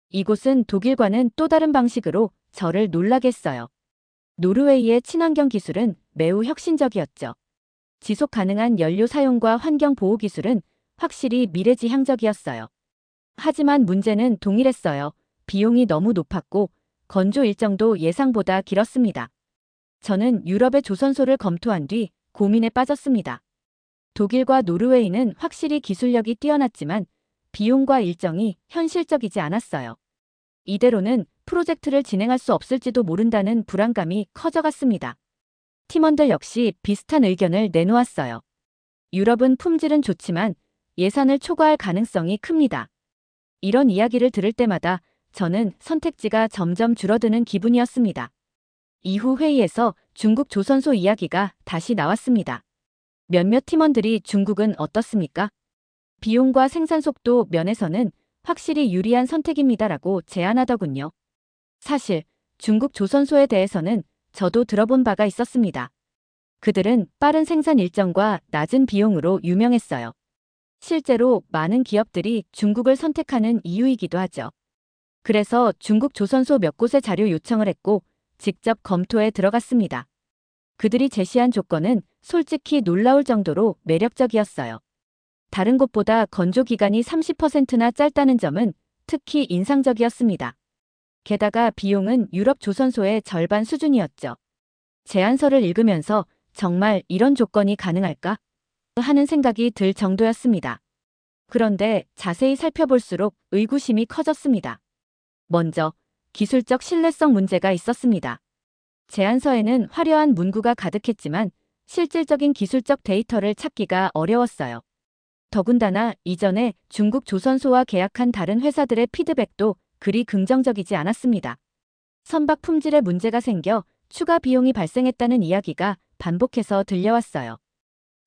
이곳은 독일과는 또 다른 방식으로 저를 놀라게 했어요. 노르웨이의 친환경 기술은 매우 혁신적이었죠. 지속 가능한 연료 사용과 환경 보호 기술은 확실히 미래지향적이었어요. 하지만 문제는 동일했어요. 비용이 너무 높았고 건조 일정도 예상보다 길었습니다. 저는 유럽의 조선소를 검토한 뒤 고민에 빠졌습니다. 독일과 노르웨이는 확실히 기술력이 뛰어났지만 비용과 일정이 현실적이지 않았어요. 이대로는 프로젝트를 진행할 수 없을지도 모른다는 불안감이 커져갔습니다. 팀원들 역시 비슷한 의견을 내놓았어요. 유럽은 품질은 좋지만 예산을 초과할 가능성이 큽니다. 이런 이야기를 들을 때마다 저는 선택지가 점점 줄어드는 기분이었습니다. 이후 회의에서 중국 조선소 이야기가 다시 나왔습니다. 몇몇 팀원들이 중국은 어떻습니까? 비용과 생산 속도 면에서는 확실히 유리한 선택입니다라고 제안하더군요. 사실 중국 조선소에 대해서는 저도 들어본 바가 있었습니다. 그들은 빠른 생산 일정과 낮은 비용으로 유명했어요. 실제로 많은 기업들이 중국을 선택하는 이유이기도 하죠. 그래서 중국 조선소 몇 곳에 자료 요청을 했고 직접 검토에 들어갔습니다. 그들이 제시한 조건은 솔직히 놀라울 정도로 매력적이었어요. 다른 곳보다 건조 기간이 30%나 짧다는 점은 특히 인상적이었습니다. 게다가 비용은 유럽 조선소의 절반 수준이었죠. 제안서를 읽으면서 정말 이런 조건이 가능할까? 하는 생각이 들 정도였습니다. 그런데 자세히 살펴볼수록 의구심이 커졌습니다. 먼저 기술적 신뢰성 문제가 있었습니다. 제안서에는 화려한 문구가 가득했지만 실질적인 기술적 데이터를 찾기가 어려웠어요. 더군다나 이전에 중국 조선소와 계약한 다른 회사들의 피드백도 그리 긍정적이지 않았습니다. 선박 품질에 문제가 생겨 추가 비용이 발생했다는 이야기가 반복해서 들려왔어요.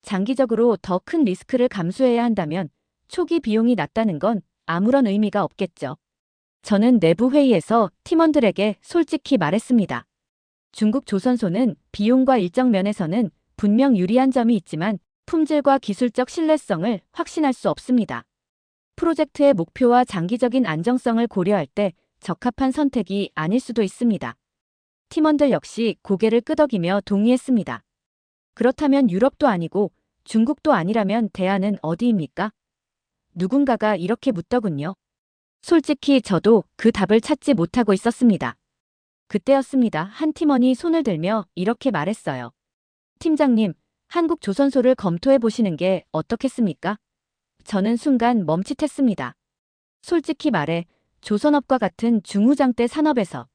장기적으로 더 큰 리스크를 감수해야 한다면 초기 비용이 낮다는 건 아무런 의미가 없겠죠. 저는 내부 회의에서 팀원들에게 솔직히 말했습니다. 중국 조선소는 비용과 일정 면에서는 분명 유리한 점이 있지만 품질과 기술적 신뢰성을 확신할 수 없습니다. 프로젝트의 목표와 장기적인 안정성을 고려할 때 적합한 선택이 아닐 수도 있습니다. 팀원들 역시 고개를 끄덕이며 동의했습니다. 그렇다면 유럽도 아니고 중국도 아니라면 대안은 어디입니까? 누군가가 이렇게 묻더군요. 솔직히 저도 그 답을 찾지 못하고 있었습니다. 그때였습니다. 한 팀원이 손을 들며 이렇게 말했어요. 팀장님, 한국 조선소를 검토해 보시는 게 어떻겠습니까? 저는 순간 멈칫했습니다. 솔직히 말해 조선업과 같은 중후장대 산업에서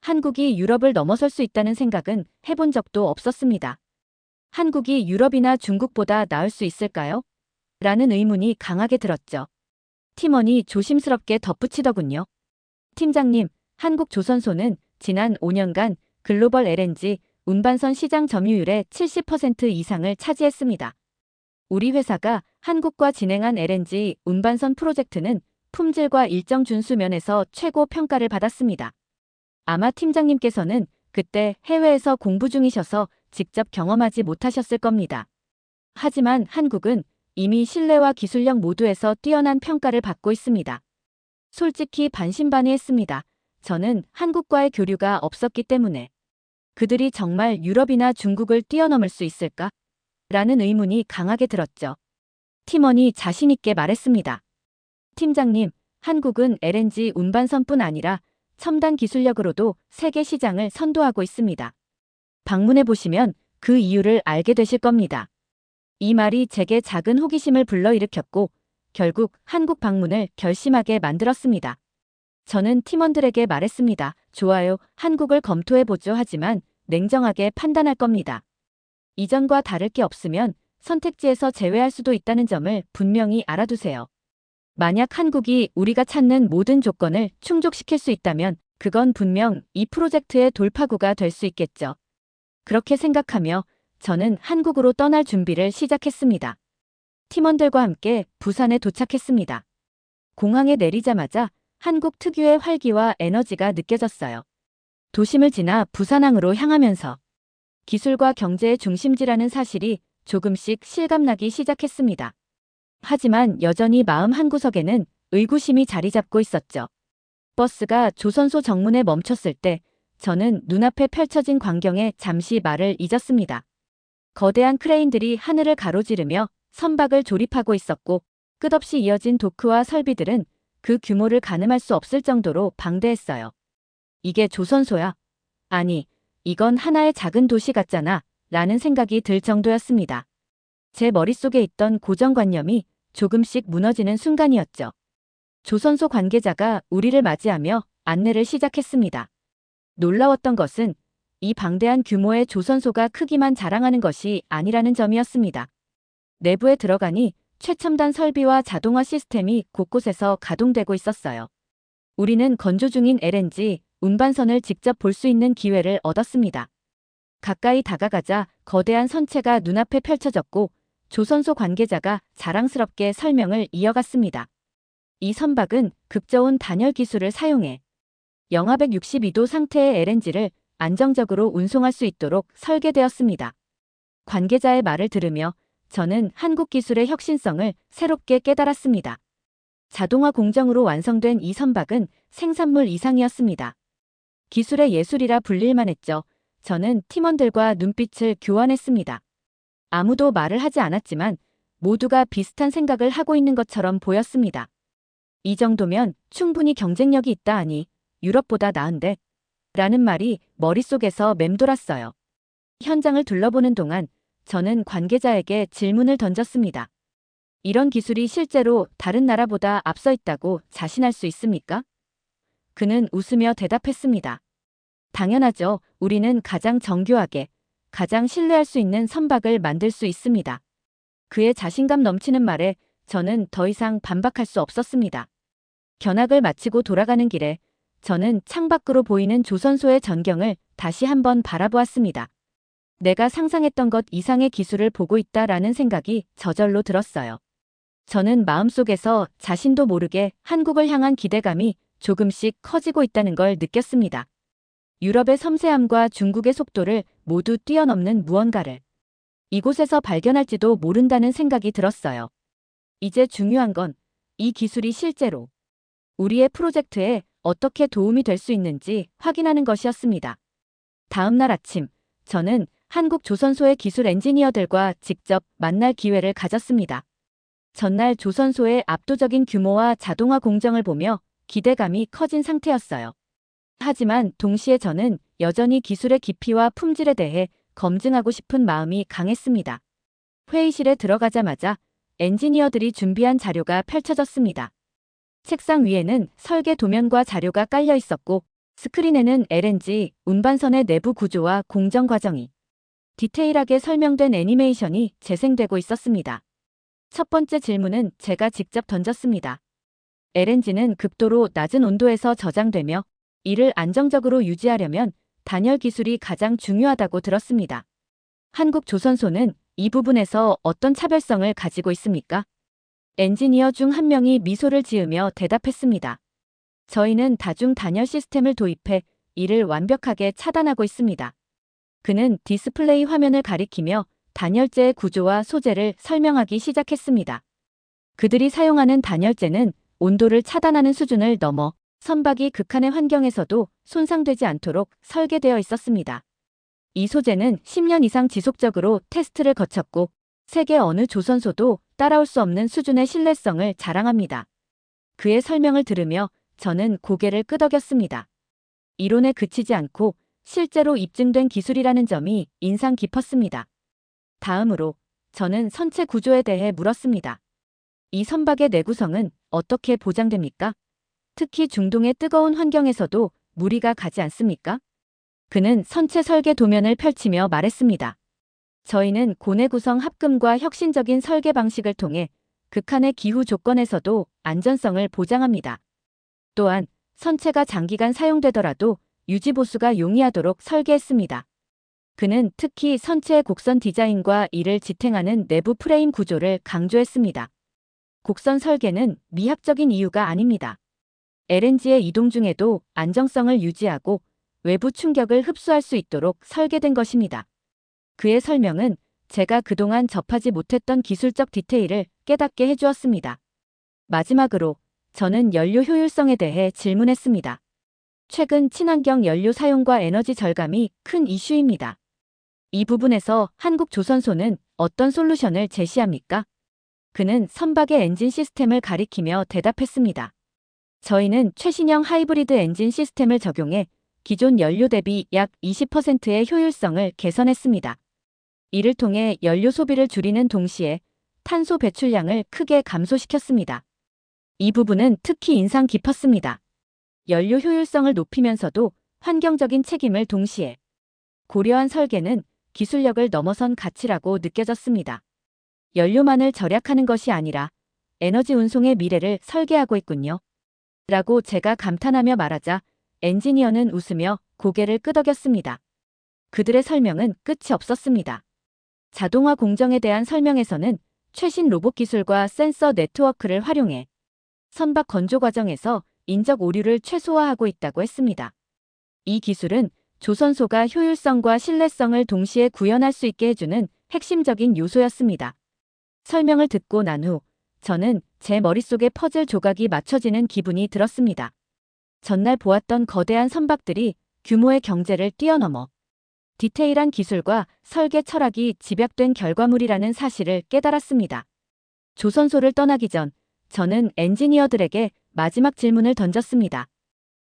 한국이 유럽을 넘어설 수 있다는 생각은 해본 적도 없었습니다. 한국이 유럽이나 중국보다 나을 수 있을까요? 라는 의문이 강하게 들었죠. 팀원이 조심스럽게 덧붙이더군요. 팀장님, 한국 조선소는 지난 5년간 글로벌 LNG 운반선 시장 점유율의 70% 이상을 차지했습니다. 우리 회사가 한국과 진행한 LNG 운반선 프로젝트는 품질과 일정 준수 면에서 최고 평가를 받았습니다. 아마 팀장님께서는 그때 해외에서 공부 중이셔서 직접 경험하지 못하셨을 겁니다. 하지만 한국은 이미 신뢰와 기술력 모두에서 뛰어난 평가를 받고 있습니다. 솔직히 반신반의했습니다. 저는 한국과의 교류가 없었기 때문에 그들이 정말 유럽이나 중국을 뛰어넘을 수 있을까? 라는 의문이 강하게 들었죠. 팀원이 자신 있게 말했습니다. 팀장님, 한국은 LNG 운반선뿐 아니라 첨단 기술력으로도 세계 시장을 선도하고 있습니다. 방문해 보시면 그 이유를 알게 되실 겁니다. 이 말이 제게 작은 호기심을 불러일으켰고 결국 한국 방문을 결심하게 만들었습니다. 저는 팀원들에게 말했습니다. 좋아요, 한국을 검토해보죠. 하지만 냉정하게 판단할 겁니다. 이전과 다를 게 없으면 선택지에서 제외할 수도 있다는 점을 분명히 알아두세요. 만약 한국이 우리가 찾는 모든 조건을 충족시킬 수 있다면 그건 분명 이 프로젝트의 돌파구가 될 수 있겠죠. 그렇게 생각하며 저는 한국으로 떠날 준비를 시작했습니다. 팀원들과 함께 부산에 도착했습니다. 공항에 내리자마자 한국 특유의 활기와 에너지가 느껴졌어요. 도심을 지나 부산항으로 향하면서 기술과 경제의 중심지라는 사실이 조금씩 실감나기 시작했습니다. 하지만 여전히 마음 한구석에는 의구심이 자리 잡고 있었죠. 버스가 조선소 정문에 멈췄을 때 저는 눈앞에 펼쳐진 광경에 잠시 말을 잊었습니다. 거대한 크레인들이 하늘을 가로지르며 선박을 조립하고 있었고 끝없이 이어진 도크와 설비들은 그 규모를 가늠할 수 없을 정도로 방대했어요. 이게 조선소야? 아니, 이건 하나의 작은 도시 같잖아 라는 생각이 들 정도였습니다. 제 머릿속에 있던 고정관념이 조금씩 무너지는 순간이었죠. 조선소 관계자가 우리를 맞이하며 안내를 시작했습니다. 놀라웠던 것은 이 방대한 규모의 조선소가 크기만 자랑하는 것이 아니라는 점이었습니다. 내부에 들어가니 최첨단 설비와 자동화 시스템이 곳곳에서 가동되고 있었어요. 우리는 건조 중인 LNG 운반선을 직접 볼 수 있는 기회를 얻었습니다. 가까이 다가가자 거대한 선체가 눈앞에 펼쳐졌고 조선소 관계자가 자랑스럽게 설명을 이어갔습니다. 이 선박은 극저온 단열 기술을 사용해 영하 162도 상태의 LNG를 안정적으로 운송할 수 있도록 설계되었습니다. 관계자의 말을 들으며 저는 한국 기술의 혁신성을 새롭게 깨달았습니다. 자동화 공정으로 완성된 이 선박은 생산물 이상이었습니다. 기술의 예술이라 불릴만 했죠. 저는 팀원들과 눈빛을 교환했습니다. 아무도 말을 하지 않았지만 모두가 비슷한 생각을 하고 있는 것처럼 보였습니다. 이 정도면 충분히 경쟁력이 있다 하니 유럽보다 나은데? 라는 말이 머릿속에서 맴돌았어요. 현장을 둘러보는 동안 저는 관계자에게 질문을 던졌습니다. 이런 기술이 실제로 다른 나라보다 앞서 있다고 자신할 수 있습니까? 그는 웃으며 대답했습니다. 당연하죠. 우리는 가장 정교하게, 가장 신뢰할 수 있는 선박을 만들 수 있습니다. 그의 자신감 넘치는 말에 저는 더 이상 반박할 수 없었습니다. 견학을 마치고 돌아가는 길에 저는 창밖으로 보이는 조선소의 전경을 다시 한번 바라보았습니다. 내가 상상했던 것 이상의 기술을 보고 있다라는 생각이 저절로 들었어요. 저는 마음속에서 자신도 모르게 한국을 향한 기대감이 조금씩 커지고 있다는 걸 느꼈습니다. 유럽의 섬세함과 중국의 속도를 모두 뛰어넘는 무언가를 이곳에서 발견할지도 모른다는 생각이 들었어요. 이제 중요한 건 이 기술이 실제로 우리의 프로젝트에 어떻게 도움이 될 수 있는지 확인하는 것이었습니다. 다음 날 아침, 저는 한국 조선소의 기술 엔지니어들과 직접 만날 기회를 가졌습니다. 전날 조선소의 압도적인 규모와 자동화 공정을 보며 기대감이 커진 상태였어요. 하지만 동시에 저는 여전히 기술의 깊이와 품질에 대해 검증하고 싶은 마음이 강했습니다. 회의실에 들어가자마자 엔지니어들이 준비한 자료가 펼쳐졌습니다. 책상 위에는 설계 도면과 자료가 깔려 있었고 스크린에는 LNG 운반선의 내부 구조와 공정 과정이 디테일하게 설명된 애니메이션이 재생되고 있었습니다. 첫 번째 질문은 제가 직접 던졌습니다. LNG는 극도로 낮은 온도에서 저장되며 이를 안정적으로 유지하려면 단열 기술이 가장 중요하다고 들었습니다. 한국조선소는 이 부분에서 어떤 차별성을 가지고 있습니까? 엔지니어 중 한 명이 미소를 지으며 대답했습니다. 저희는 다중 단열 시스템을 도입해 이를 완벽하게 차단하고 있습니다. 그는 디스플레이 화면을 가리키며 단열재의 구조와 소재를 설명하기 시작했습니다. 그들이 사용하는 단열재는 온도를 차단하는 수준을 넘어 선박이 극한의 환경에서도 손상되지 않도록 설계되어 있었습니다. 이 소재는 10년 이상 지속적으로 테스트를 거쳤고 세계 어느 조선소도 따라올 수 없는 수준의 신뢰성을 자랑합니다. 그의 설명을 들으며 저는 고개를 끄덕였습니다. 이론에 그치지 않고 실제로 입증된 기술이라는 점이 인상 깊었습니다. 다음으로 저는 선체 구조에 대해 물었습니다. 이 선박의 내구성은 어떻게 보장됩니까? 특히 중동의 뜨거운 환경에서도 무리가 가지 않습니까? 그는 선체 설계 도면을 펼치며 말했습니다. 저희는 고내 구성 합금과 혁신적인 설계 방식을 통해 극한의 기후 조건에서도 안전성을 보장합니다. 또한 선체가 장기간 사용되더라도 유지 보수가 용이하도록 설계했습니다. 그는 특히 선체의 곡선 디자인과 이를 지탱하는 내부 프레임 구조를 강조했습니다. 곡선 설계는 미학적인 이유가 아닙니다. LNG의 이동 중에도 안정성을 유지하고 외부 충격을 흡수할 수 있도록 설계된 것입니다. 그의 설명은 제가 그동안 접하지 못했던 기술적 디테일을 깨닫게 해주었습니다. 마지막으로 저는 연료 효율성에 대해 질문했습니다. 최근 친환경 연료 사용과 에너지 절감이 큰 이슈입니다. 이 부분에서 한국조선소는 어떤 솔루션을 제시합니까? 그는 선박의 엔진 시스템을 가리키며 대답했습니다. 저희는 최신형 하이브리드 엔진 시스템을 적용해 기존 연료 대비 약 20%의 효율성을 개선했습니다. 이를 통해 연료 소비를 줄이는 동시에 탄소 배출량을 크게 감소시켰습니다. 이 부분은 특히 인상 깊었습니다. 연료 효율성을 높이면서도 환경적인 책임을 동시에 고려한 설계는 기술력을 넘어선 가치라고 느껴졌습니다. 연료만을 절약하는 것이 아니라 에너지 운송의 미래를 설계하고 있군요. 라고 제가 감탄하며 말하자 엔지니어는 웃으며 고개를 끄덕였습니다. 그들의 설명은 끝이 없었습니다. 자동화 공정에 대한 설명에서는 최신 로봇 기술과 센서 네트워크를 활용해 선박 건조 과정에서 인적 오류를 최소화하고 있다고 했습니다. 이 기술은 조선소가 효율성과 신뢰성을 동시에 구현할 수 있게 해주는 핵심적인 요소였습니다. 설명을 듣고 난 후 저는 제 머릿속에 퍼즐 조각이 맞춰지는 기분이 들었습니다. 전날 보았던 거대한 선박들이 규모의 경제를 뛰어넘어 디테일한 기술과 설계 철학이 집약된 결과물이라는 사실을 깨달았습니다. 조선소를 떠나기 전 저는 엔지니어들에게 마지막 질문을 던졌습니다.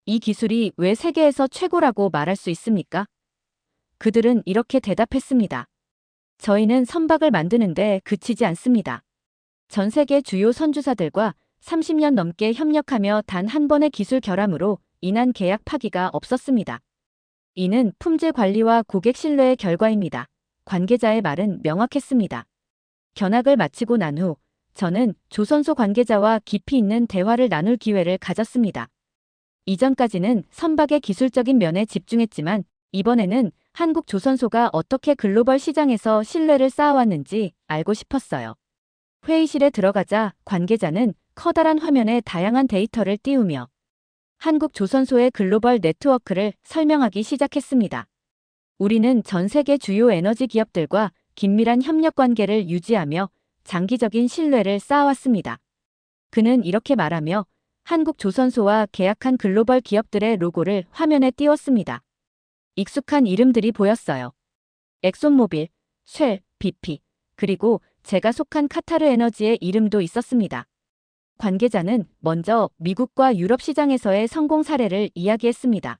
이 기술이 왜 세계에서 최고라고 말할 수 있습니까? 그들은 이렇게 대답했습니다. 저희는 선박을 만드는데 그치지 않습니다. 전 세계 주요 선주사들과 30년 넘게 협력하며 단 한 번의 기술 결함으로 인한 계약 파기가 없었습니다. 이는 품질 관리와 고객 신뢰의 결과입니다. 관계자의 말은 명확했습니다. 견학을 마치고 난 후 저는 조선소 관계자와 깊이 있는 대화를 나눌 기회를 가졌습니다. 이전까지는 선박의 기술적인 면에 집중했지만 이번에는 한국 조선소가 어떻게 글로벌 시장에서 신뢰를 쌓아왔는지 알고 싶었어요. 회의실에 들어가자 관계자는 커다란 화면에 다양한 데이터를 띄우며 한국 조선소의 글로벌 네트워크를 설명하기 시작했습니다. 우리는 전 세계 주요 에너지 기업들과 긴밀한 협력 관계를 유지하며 장기적인 신뢰를 쌓아왔습니다. 그는 이렇게 말하며 한국 조선소와 계약한 글로벌 기업들의 로고를 화면에 띄웠습니다. 익숙한 이름들이 보였어요. 엑손모빌, 쉘, BP, 그리고 제가 속한 카타르 에너지의 이름도 있었습니다. 관계자는 먼저 미국과 유럽 시장에서의 성공 사례를 이야기했습니다.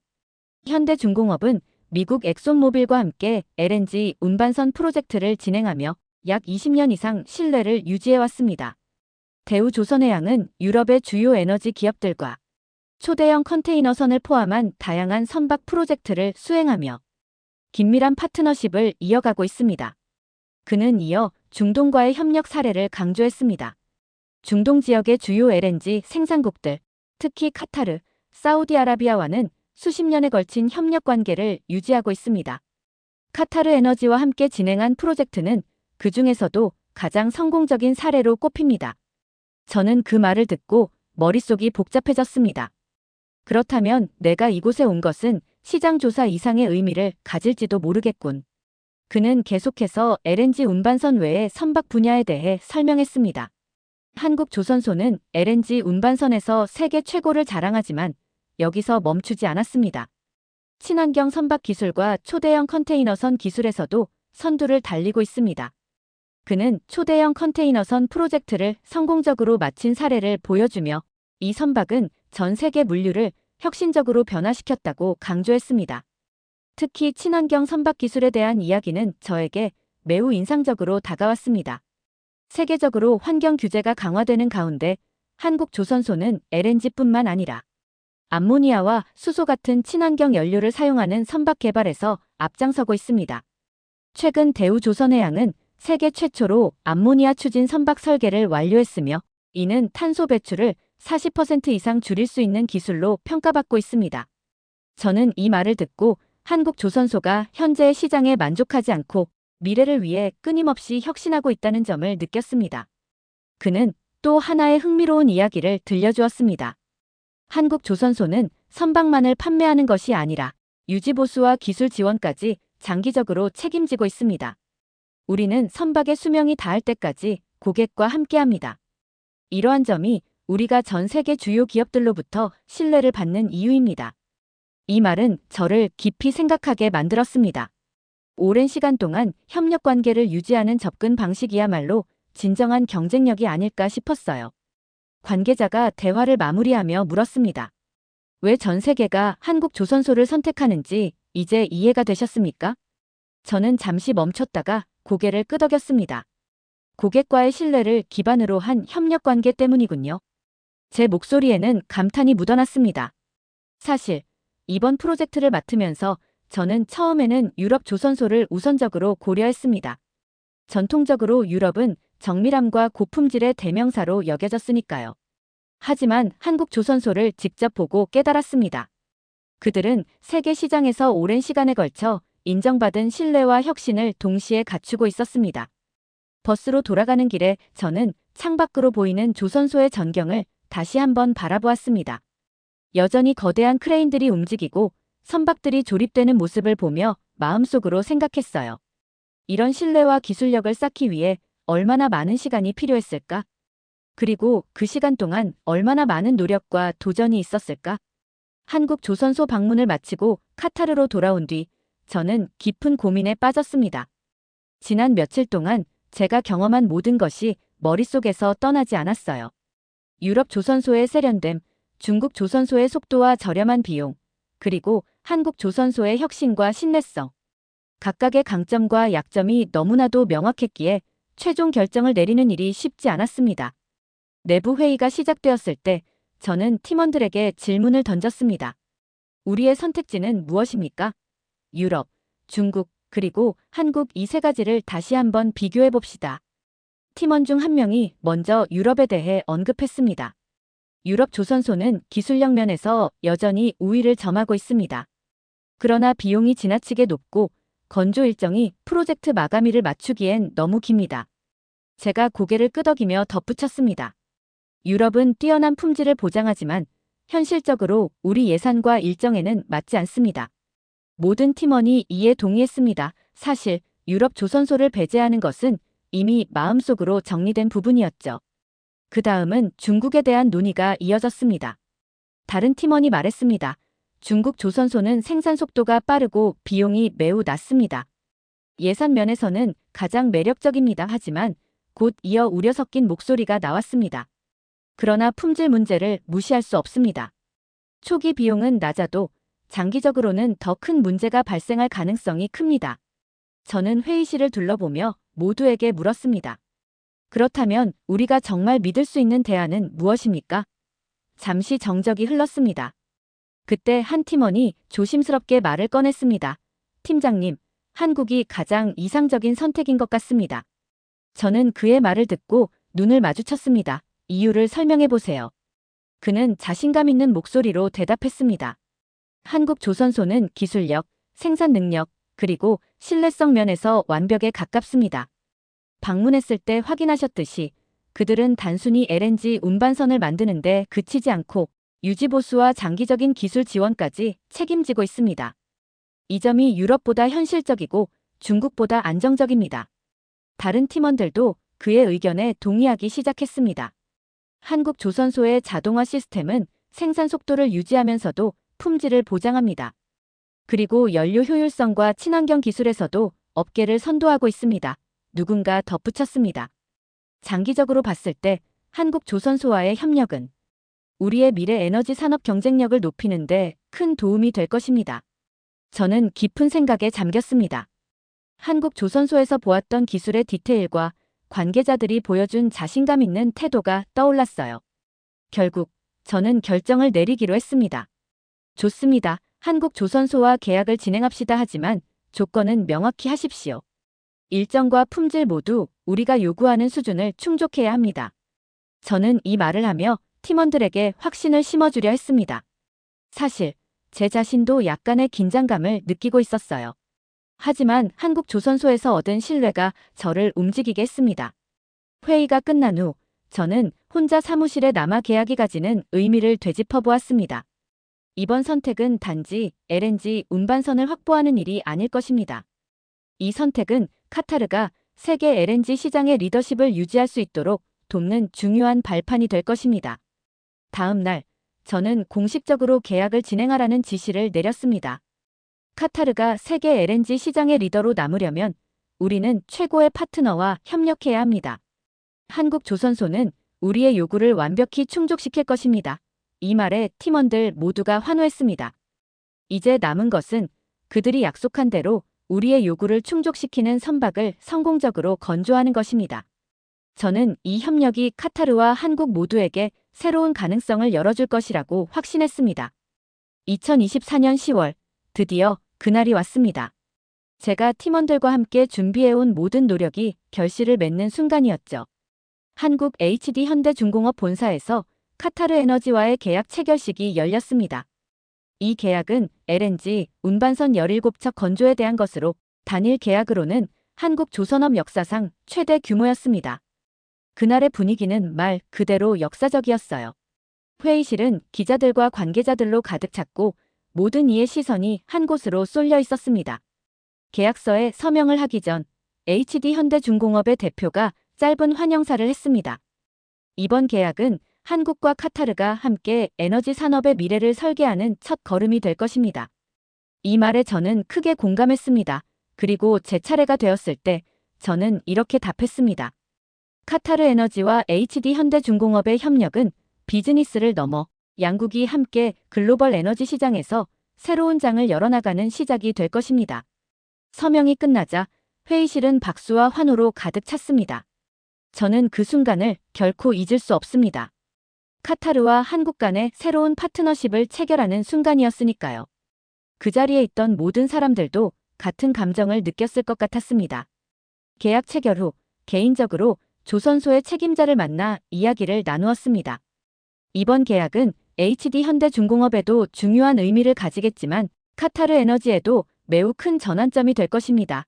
현대중공업은 미국 엑손모빌과 함께 LNG 운반선 프로젝트를 진행하며 약 20년 이상 신뢰를 유지해왔습니다. 대우조선해양은 유럽의 주요 에너지 기업들과 초대형 컨테이너선을 포함한 다양한 선박 프로젝트를 수행하며 긴밀한 파트너십을 이어가고 있습니다. 그는 이어 중동과의 협력 사례를 강조했습니다. 중동 지역의 주요 LNG 생산국들, 특히 카타르, 사우디아라비아와는 수십 년에 걸친 협력 관계를 유지하고 있습니다. 카타르 에너지와 함께 진행한 프로젝트는 그 중에서도 가장 성공적인 사례로 꼽힙니다. 저는 그 말을 듣고 머릿속이 복잡해졌습니다. 그렇다면 내가 이곳에 온 것은 시장 조사 이상의 의미를 가질지도 모르겠군. 그는 계속해서 LNG 운반선 외의 선박 분야에 대해 설명했습니다. 한국조선소는 LNG 운반선에서 세계 최고를 자랑하지만 여기서 멈추지 않았습니다. 친환경 선박 기술과 초대형 컨테이너선 기술에서도 선두를 달리고 있습니다. 그는 초대형 컨테이너선 프로젝트를 성공적으로 마친 사례를 보여주며 이 선박은 전 세계 물류를 혁신적으로 변화시켰다고 강조했습니다. 특히 친환경 선박 기술에 대한 이야기는 저에게 매우 인상적으로 다가왔습니다. 세계적으로 환경 규제가 강화되는 가운데 한국조선소는 LNG뿐만 아니라 암모니아와 수소 같은 친환경 연료를 사용하는 선박 개발에서 앞장서고 있습니다. 최근 대우조선해양은 세계 최초로 암모니아 추진 선박 설계를 완료했으며 이는 탄소 배출을 40% 이상 줄일 수 있는 기술로 평가받고 있습니다. 저는 이 말을 듣고 한국조선소가 현재의 시장에 만족하지 않고 미래를 위해 끊임없이 혁신하고 있다는 점을 느꼈습니다. 그는 또 하나의 흥미로운 이야기를 들려주었습니다. 한국조선소는 선박만을 판매하는 것이 아니라 유지보수와 기술 지원까지 장기적으로 책임지고 있습니다. 우리는 선박의 수명이 닿을 때까지 고객과 함께합니다. 이러한 점이 우리가 전 세계 주요 기업들로부터 신뢰를 받는 이유입니다. 이 말은 저를 깊이 생각하게 만들었습니다. 오랜 시간 동안 협력 관계를 유지하는 접근 방식이야말로 진정한 경쟁력이 아닐까 싶었어요. 관계자가 대화를 마무리하며 물었습니다. 왜 전 세계가 한국조선소를 선택하는지 이제 이해가 되셨습니까? 저는 잠시 멈췄다가 고개를 끄덕였습니다. 고객과의 신뢰를 기반으로 한 협력 관계 때문이군요. 제 목소리에는 감탄이 묻어났습니다. 사실 이번 프로젝트를 맡으면서 저는 처음에는 유럽 조선소를 우선적으로 고려했습니다. 전통적으로 유럽은 정밀함과 고품질의 대명사로 여겨졌으니까요. 하지만 한국 조선소를 직접 보고 깨달았습니다. 그들은 세계 시장에서 오랜 시간에 걸쳐 인정받은 신뢰와 혁신을 동시에 갖추고 있었습니다. 버스로 돌아가는 길에 저는 창밖으로 보이는 조선소의 전경을 다시 한번 바라보았습니다. 여전히 거대한 크레인들이 움직이고 선박들이 조립되는 모습을 보며 마음속으로 생각했어요. 이런 신뢰와 기술력을 쌓기 위해 얼마나 많은 시간이 필요했을까? 그리고 그 시간 동안 얼마나 많은 노력과 도전이 있었을까? 한국 조선소 방문을 마치고 카타르로 돌아온 뒤 저는 깊은 고민에 빠졌습니다. 지난 며칠 동안 제가 경험한 모든 것이 머릿속에서 떠나지 않았어요. 유럽 조선소의 세련됨, 중국 조선소의 속도와 저렴한 비용, 그리고 한국 조선소의 혁신과 신뢰성. 각각의 강점과 약점이 너무나도 명확했기에 최종 결정을 내리는 일이 쉽지 않았습니다. 내부 회의가 시작되었을 때 저는 팀원들에게 질문을 던졌습니다. 우리의 선택지는 무엇입니까? 유럽, 중국, 그리고 한국 이 세 가지를 다시 한번 비교해 봅시다. 팀원 중 한 명이 먼저 유럽에 대해 언급했습니다. 유럽 조선소는 기술력 면에서 여전히 우위를 점하고 있습니다. 그러나 비용이 지나치게 높고 건조 일정이 프로젝트 마감일을 맞추기엔 너무 깁니다. 제가 고개를 끄덕이며 덧붙였습니다. 유럽은 뛰어난 품질을 보장하지만 현실적으로 우리 예산과 일정에는 맞지 않습니다. 모든 팀원이 이에 동의했습니다. 사실 유럽 조선소를 배제하는 것은 이미 마음속으로 정리된 부분이었죠. 그 다음은 중국에 대한 논의가 이어졌습니다. 다른 팀원이 말했습니다. 중국 조선소는 생산 속도가 빠르고 비용이 매우 낮습니다. 예산 면에서는 가장 매력적입니다. 하지만 곧 이어 우려 섞인 목소리가 나왔습니다. 그러나 품질 문제를 무시할 수 없습니다. 초기 비용은 낮아도 장기적으로는 더 큰 문제가 발생할 가능성이 큽니다. 저는 회의실을 둘러보며 모두에게 물었습니다. 그렇다면 우리가 정말 믿을 수 있는 대안은 무엇입니까? 잠시 정적이 흘렀습니다. 그때 한 팀원이 조심스럽게 말을 꺼냈습니다. 팀장님, 한국이 가장 이상적인 선택인 것 같습니다. 저는 그의 말을 듣고 눈을 마주쳤습니다. 이유를 설명해 보세요. 그는 자신감 있는 목소리로 대답했습니다. 한국조선소는 기술력, 생산 능력, 그리고 신뢰성 면에서 완벽에 가깝습니다. 방문했을 때 확인하셨듯이 그들은 단순히 LNG 운반선을 만드는데 그치지 않고 유지보수와 장기적인 기술 지원까지 책임지고 있습니다. 이 점이 유럽보다 현실적이고 중국보다 안정적입니다. 다른 팀원들도 그의 의견에 동의하기 시작했습니다. 한국조선소의 자동화 시스템은 생산 속도를 유지하면서도 품질을 보장합니다. 그리고 연료 효율성과 친환경 기술에서도 업계를 선도하고 있습니다. 누군가 덧붙였습니다. 장기적으로 봤을 때 한국조선소와의 협력은 우리의 미래 에너지 산업 경쟁력을 높이는 데 큰 도움이 될 것입니다. 저는 깊은 생각에 잠겼습니다. 한국조선소에서 보았던 기술의 디테일과 관계자들이 보여준 자신감 있는 태도가 떠올랐어요. 결국 저는 결정을 내리기로 했습니다. 좋습니다. 한국조선소와 계약을 진행합시다. 하지만 조건은 명확히 하십시오. 일정과 품질 모두 우리가 요구하는 수준을 충족해야 합니다. 저는 이 말을 하며 팀원들에게 확신을 심어주려 했습니다. 사실 제 자신도 약간의 긴장감을 느끼고 있었어요. 하지만 한국조선소에서 얻은 신뢰가 저를 움직이게 했습니다. 회의가 끝난 후 저는 혼자 사무실에 남아 계약이 가지는 의미를 되짚어 보았습니다. 이번 선택은 단지 LNG 운반선을 확보하는 일이 아닐 것입니다. 이 선택은 카타르가 세계 LNG 시장의 리더십을 유지할 수 있도록 돕는 중요한 발판이 될 것입니다. 다음 날 저는 공식적으로 계약을 진행하라는 지시를 내렸습니다. 카타르가 세계 LNG 시장의 리더로 남으려면 우리는 최고의 파트너와 협력해야 합니다. 한국조선소는 우리의 요구를 완벽히 충족시킬 것입니다. 이 말에 팀원들 모두가 환호했습니다. 이제 남은 것은 그들이 약속한 대로 우리의 요구를 충족시키는 선박을 성공적으로 건조하는 것입니다. 저는 이 협력이 카타르와 한국 모두에게 새로운 가능성을 열어줄 것이라고 확신했습니다. 2024년 10월, 드디어 그날이 왔습니다. 제가 팀원들과 함께 준비해온 모든 노력이 결실을 맺는 순간이었죠. 한국 HD 현대중공업 본사에서 카타르 에너지와의 계약 체결식이 열렸습니다. 이 계약은 LNG 운반선 17척 건조에 대한 것으로 단일 계약으로는 한국 조선업 역사상 최대 규모였습니다. 그날의 분위기는 말 그대로 역사적이었어요. 회의실은 기자들과 관계자들로 가득 찼고 모든 이의 시선이 한 곳으로 쏠려 있었습니다. 계약서에 서명을 하기 전 HD 현대중공업의 대표가 짧은 환영사를 했습니다. 이번 계약은 한국과 카타르가 함께 에너지 산업의 미래를 설계하는 첫 걸음이 될 것입니다. 이 말에 저는 크게 공감했습니다. 그리고 제 차례가 되었을 때 저는 이렇게 답했습니다. 카타르 에너지와 HD 현대중공업의 협력은 비즈니스를 넘어 양국이 함께 글로벌 에너지 시장에서 새로운 장을 열어나가는 시작이 될 것입니다. 서명이 끝나자 회의실은 박수와 환호로 가득 찼습니다. 저는 그 순간을 결코 잊을 수 없습니다. 카타르와 한국 간의 새로운 파트너십을 체결하는 순간이었으니까요. 그 자리에 있던 모든 사람들도 같은 감정을 느꼈을 것 같았습니다. 계약 체결 후 개인적으로 조선소의 책임자를 만나 이야기를 나누었습니다. 이번 계약은 HD 현대중공업에도 중요한 의미를 가지겠지만 카타르 에너지에도 매우 큰 전환점이 될 것입니다.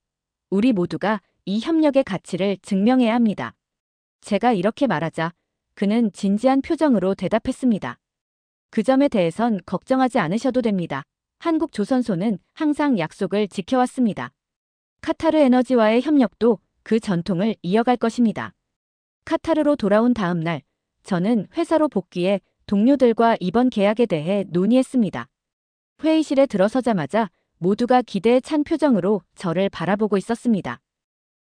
우리 모두가 이 협력의 가치를 증명해야 합니다. 제가 이렇게 말하자 그는 진지한 표정으로 대답했습니다. 그 점에 대해선 걱정하지 않으셔도 됩니다. 한국조선소는 항상 약속을 지켜왔습니다. 카타르 에너지와의 협력도 그 전통을 이어갈 것입니다. 카타르로 돌아온 다음 날, 저는 회사로 복귀해 동료들과 이번 계약에 대해 논의했습니다. 회의실에 들어서자마자 모두가 기대에 찬 표정으로 저를 바라보고 있었습니다.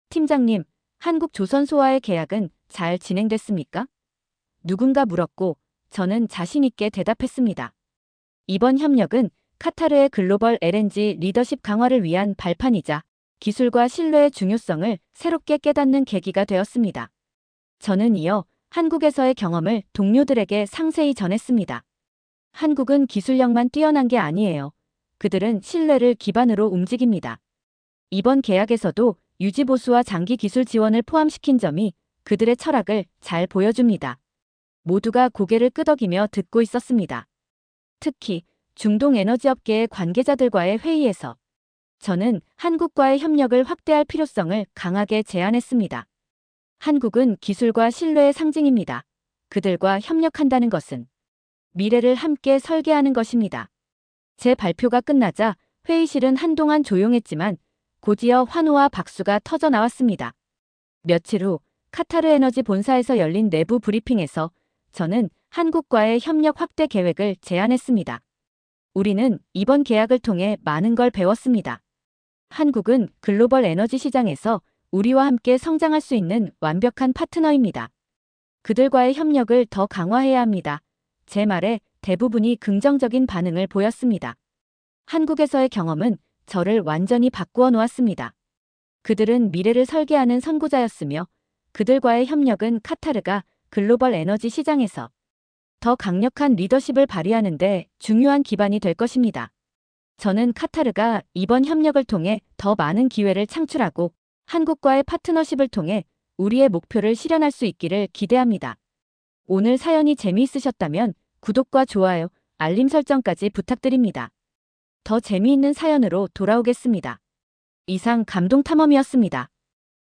팀장님, 한국조선소와의 계약은 잘 진행됐습니까? 누군가 물었고 저는 자신 있게 대답했습니다. 이번 협력은 카타르의 글로벌 LNG 리더십 강화를 위한 발판이자 기술과 신뢰의 중요성을 새롭게 깨닫는 계기가 되었습니다. 저는 이어 한국에서의 경험을 동료들에게 상세히 전했습니다. 한국은 기술력만 뛰어난 게 아니에요. 그들은 신뢰를 기반으로 움직입니다. 이번 계약에서도 유지보수와 장기 기술 지원을 포함시킨 점이 그들의 철학을 잘 보여줍니다. 모두가 고개를 끄덕이며 듣고 있었습니다. 특히 중동 에너지업계의 관계자들과의 회의에서 저는 한국과의 협력을 확대할 필요성을 강하게 제안했습니다. 한국은 기술과 신뢰의 상징입니다. 그들과 협력한다는 것은 미래를 함께 설계하는 것입니다. 제 발표가 끝나자 회의실은 한동안 조용했지만 곧이어 환호와 박수가 터져 나왔습니다. 며칠 후 카타르 에너지 본사에서 열린 내부 브리핑에서 저는 한국과의 협력 확대 계획을 제안했습니다. 우리는 이번 계약을 통해 많은 걸 배웠습니다. 한국은 글로벌 에너지 시장에서 우리와 함께 성장할 수 있는 완벽한 파트너입니다. 그들과의 협력을 더 강화해야 합니다. 제 말에 대부분이 긍정적인 반응을 보였습니다. 한국에서의 경험은 저를 완전히 바꾸어 놓았습니다. 그들은 미래를 설계하는 선구자였으며 그들과의 협력은 카타르가 글로벌 에너지 시장에서 더 강력한 리더십을 발휘하는 데 중요한 기반이 될 것입니다. 저는 카타르가 이번 협력을 통해 더 많은 기회를 창출하고 한국과의 파트너십을 통해 우리의 목표를 실현할 수 있기를 기대합니다. 오늘 사연이 재미있으셨다면 구독과 좋아요, 알림 설정까지 부탁드립니다. 더 재미있는 사연으로 돌아오겠습니다. 이상 감동탐험이었습니다.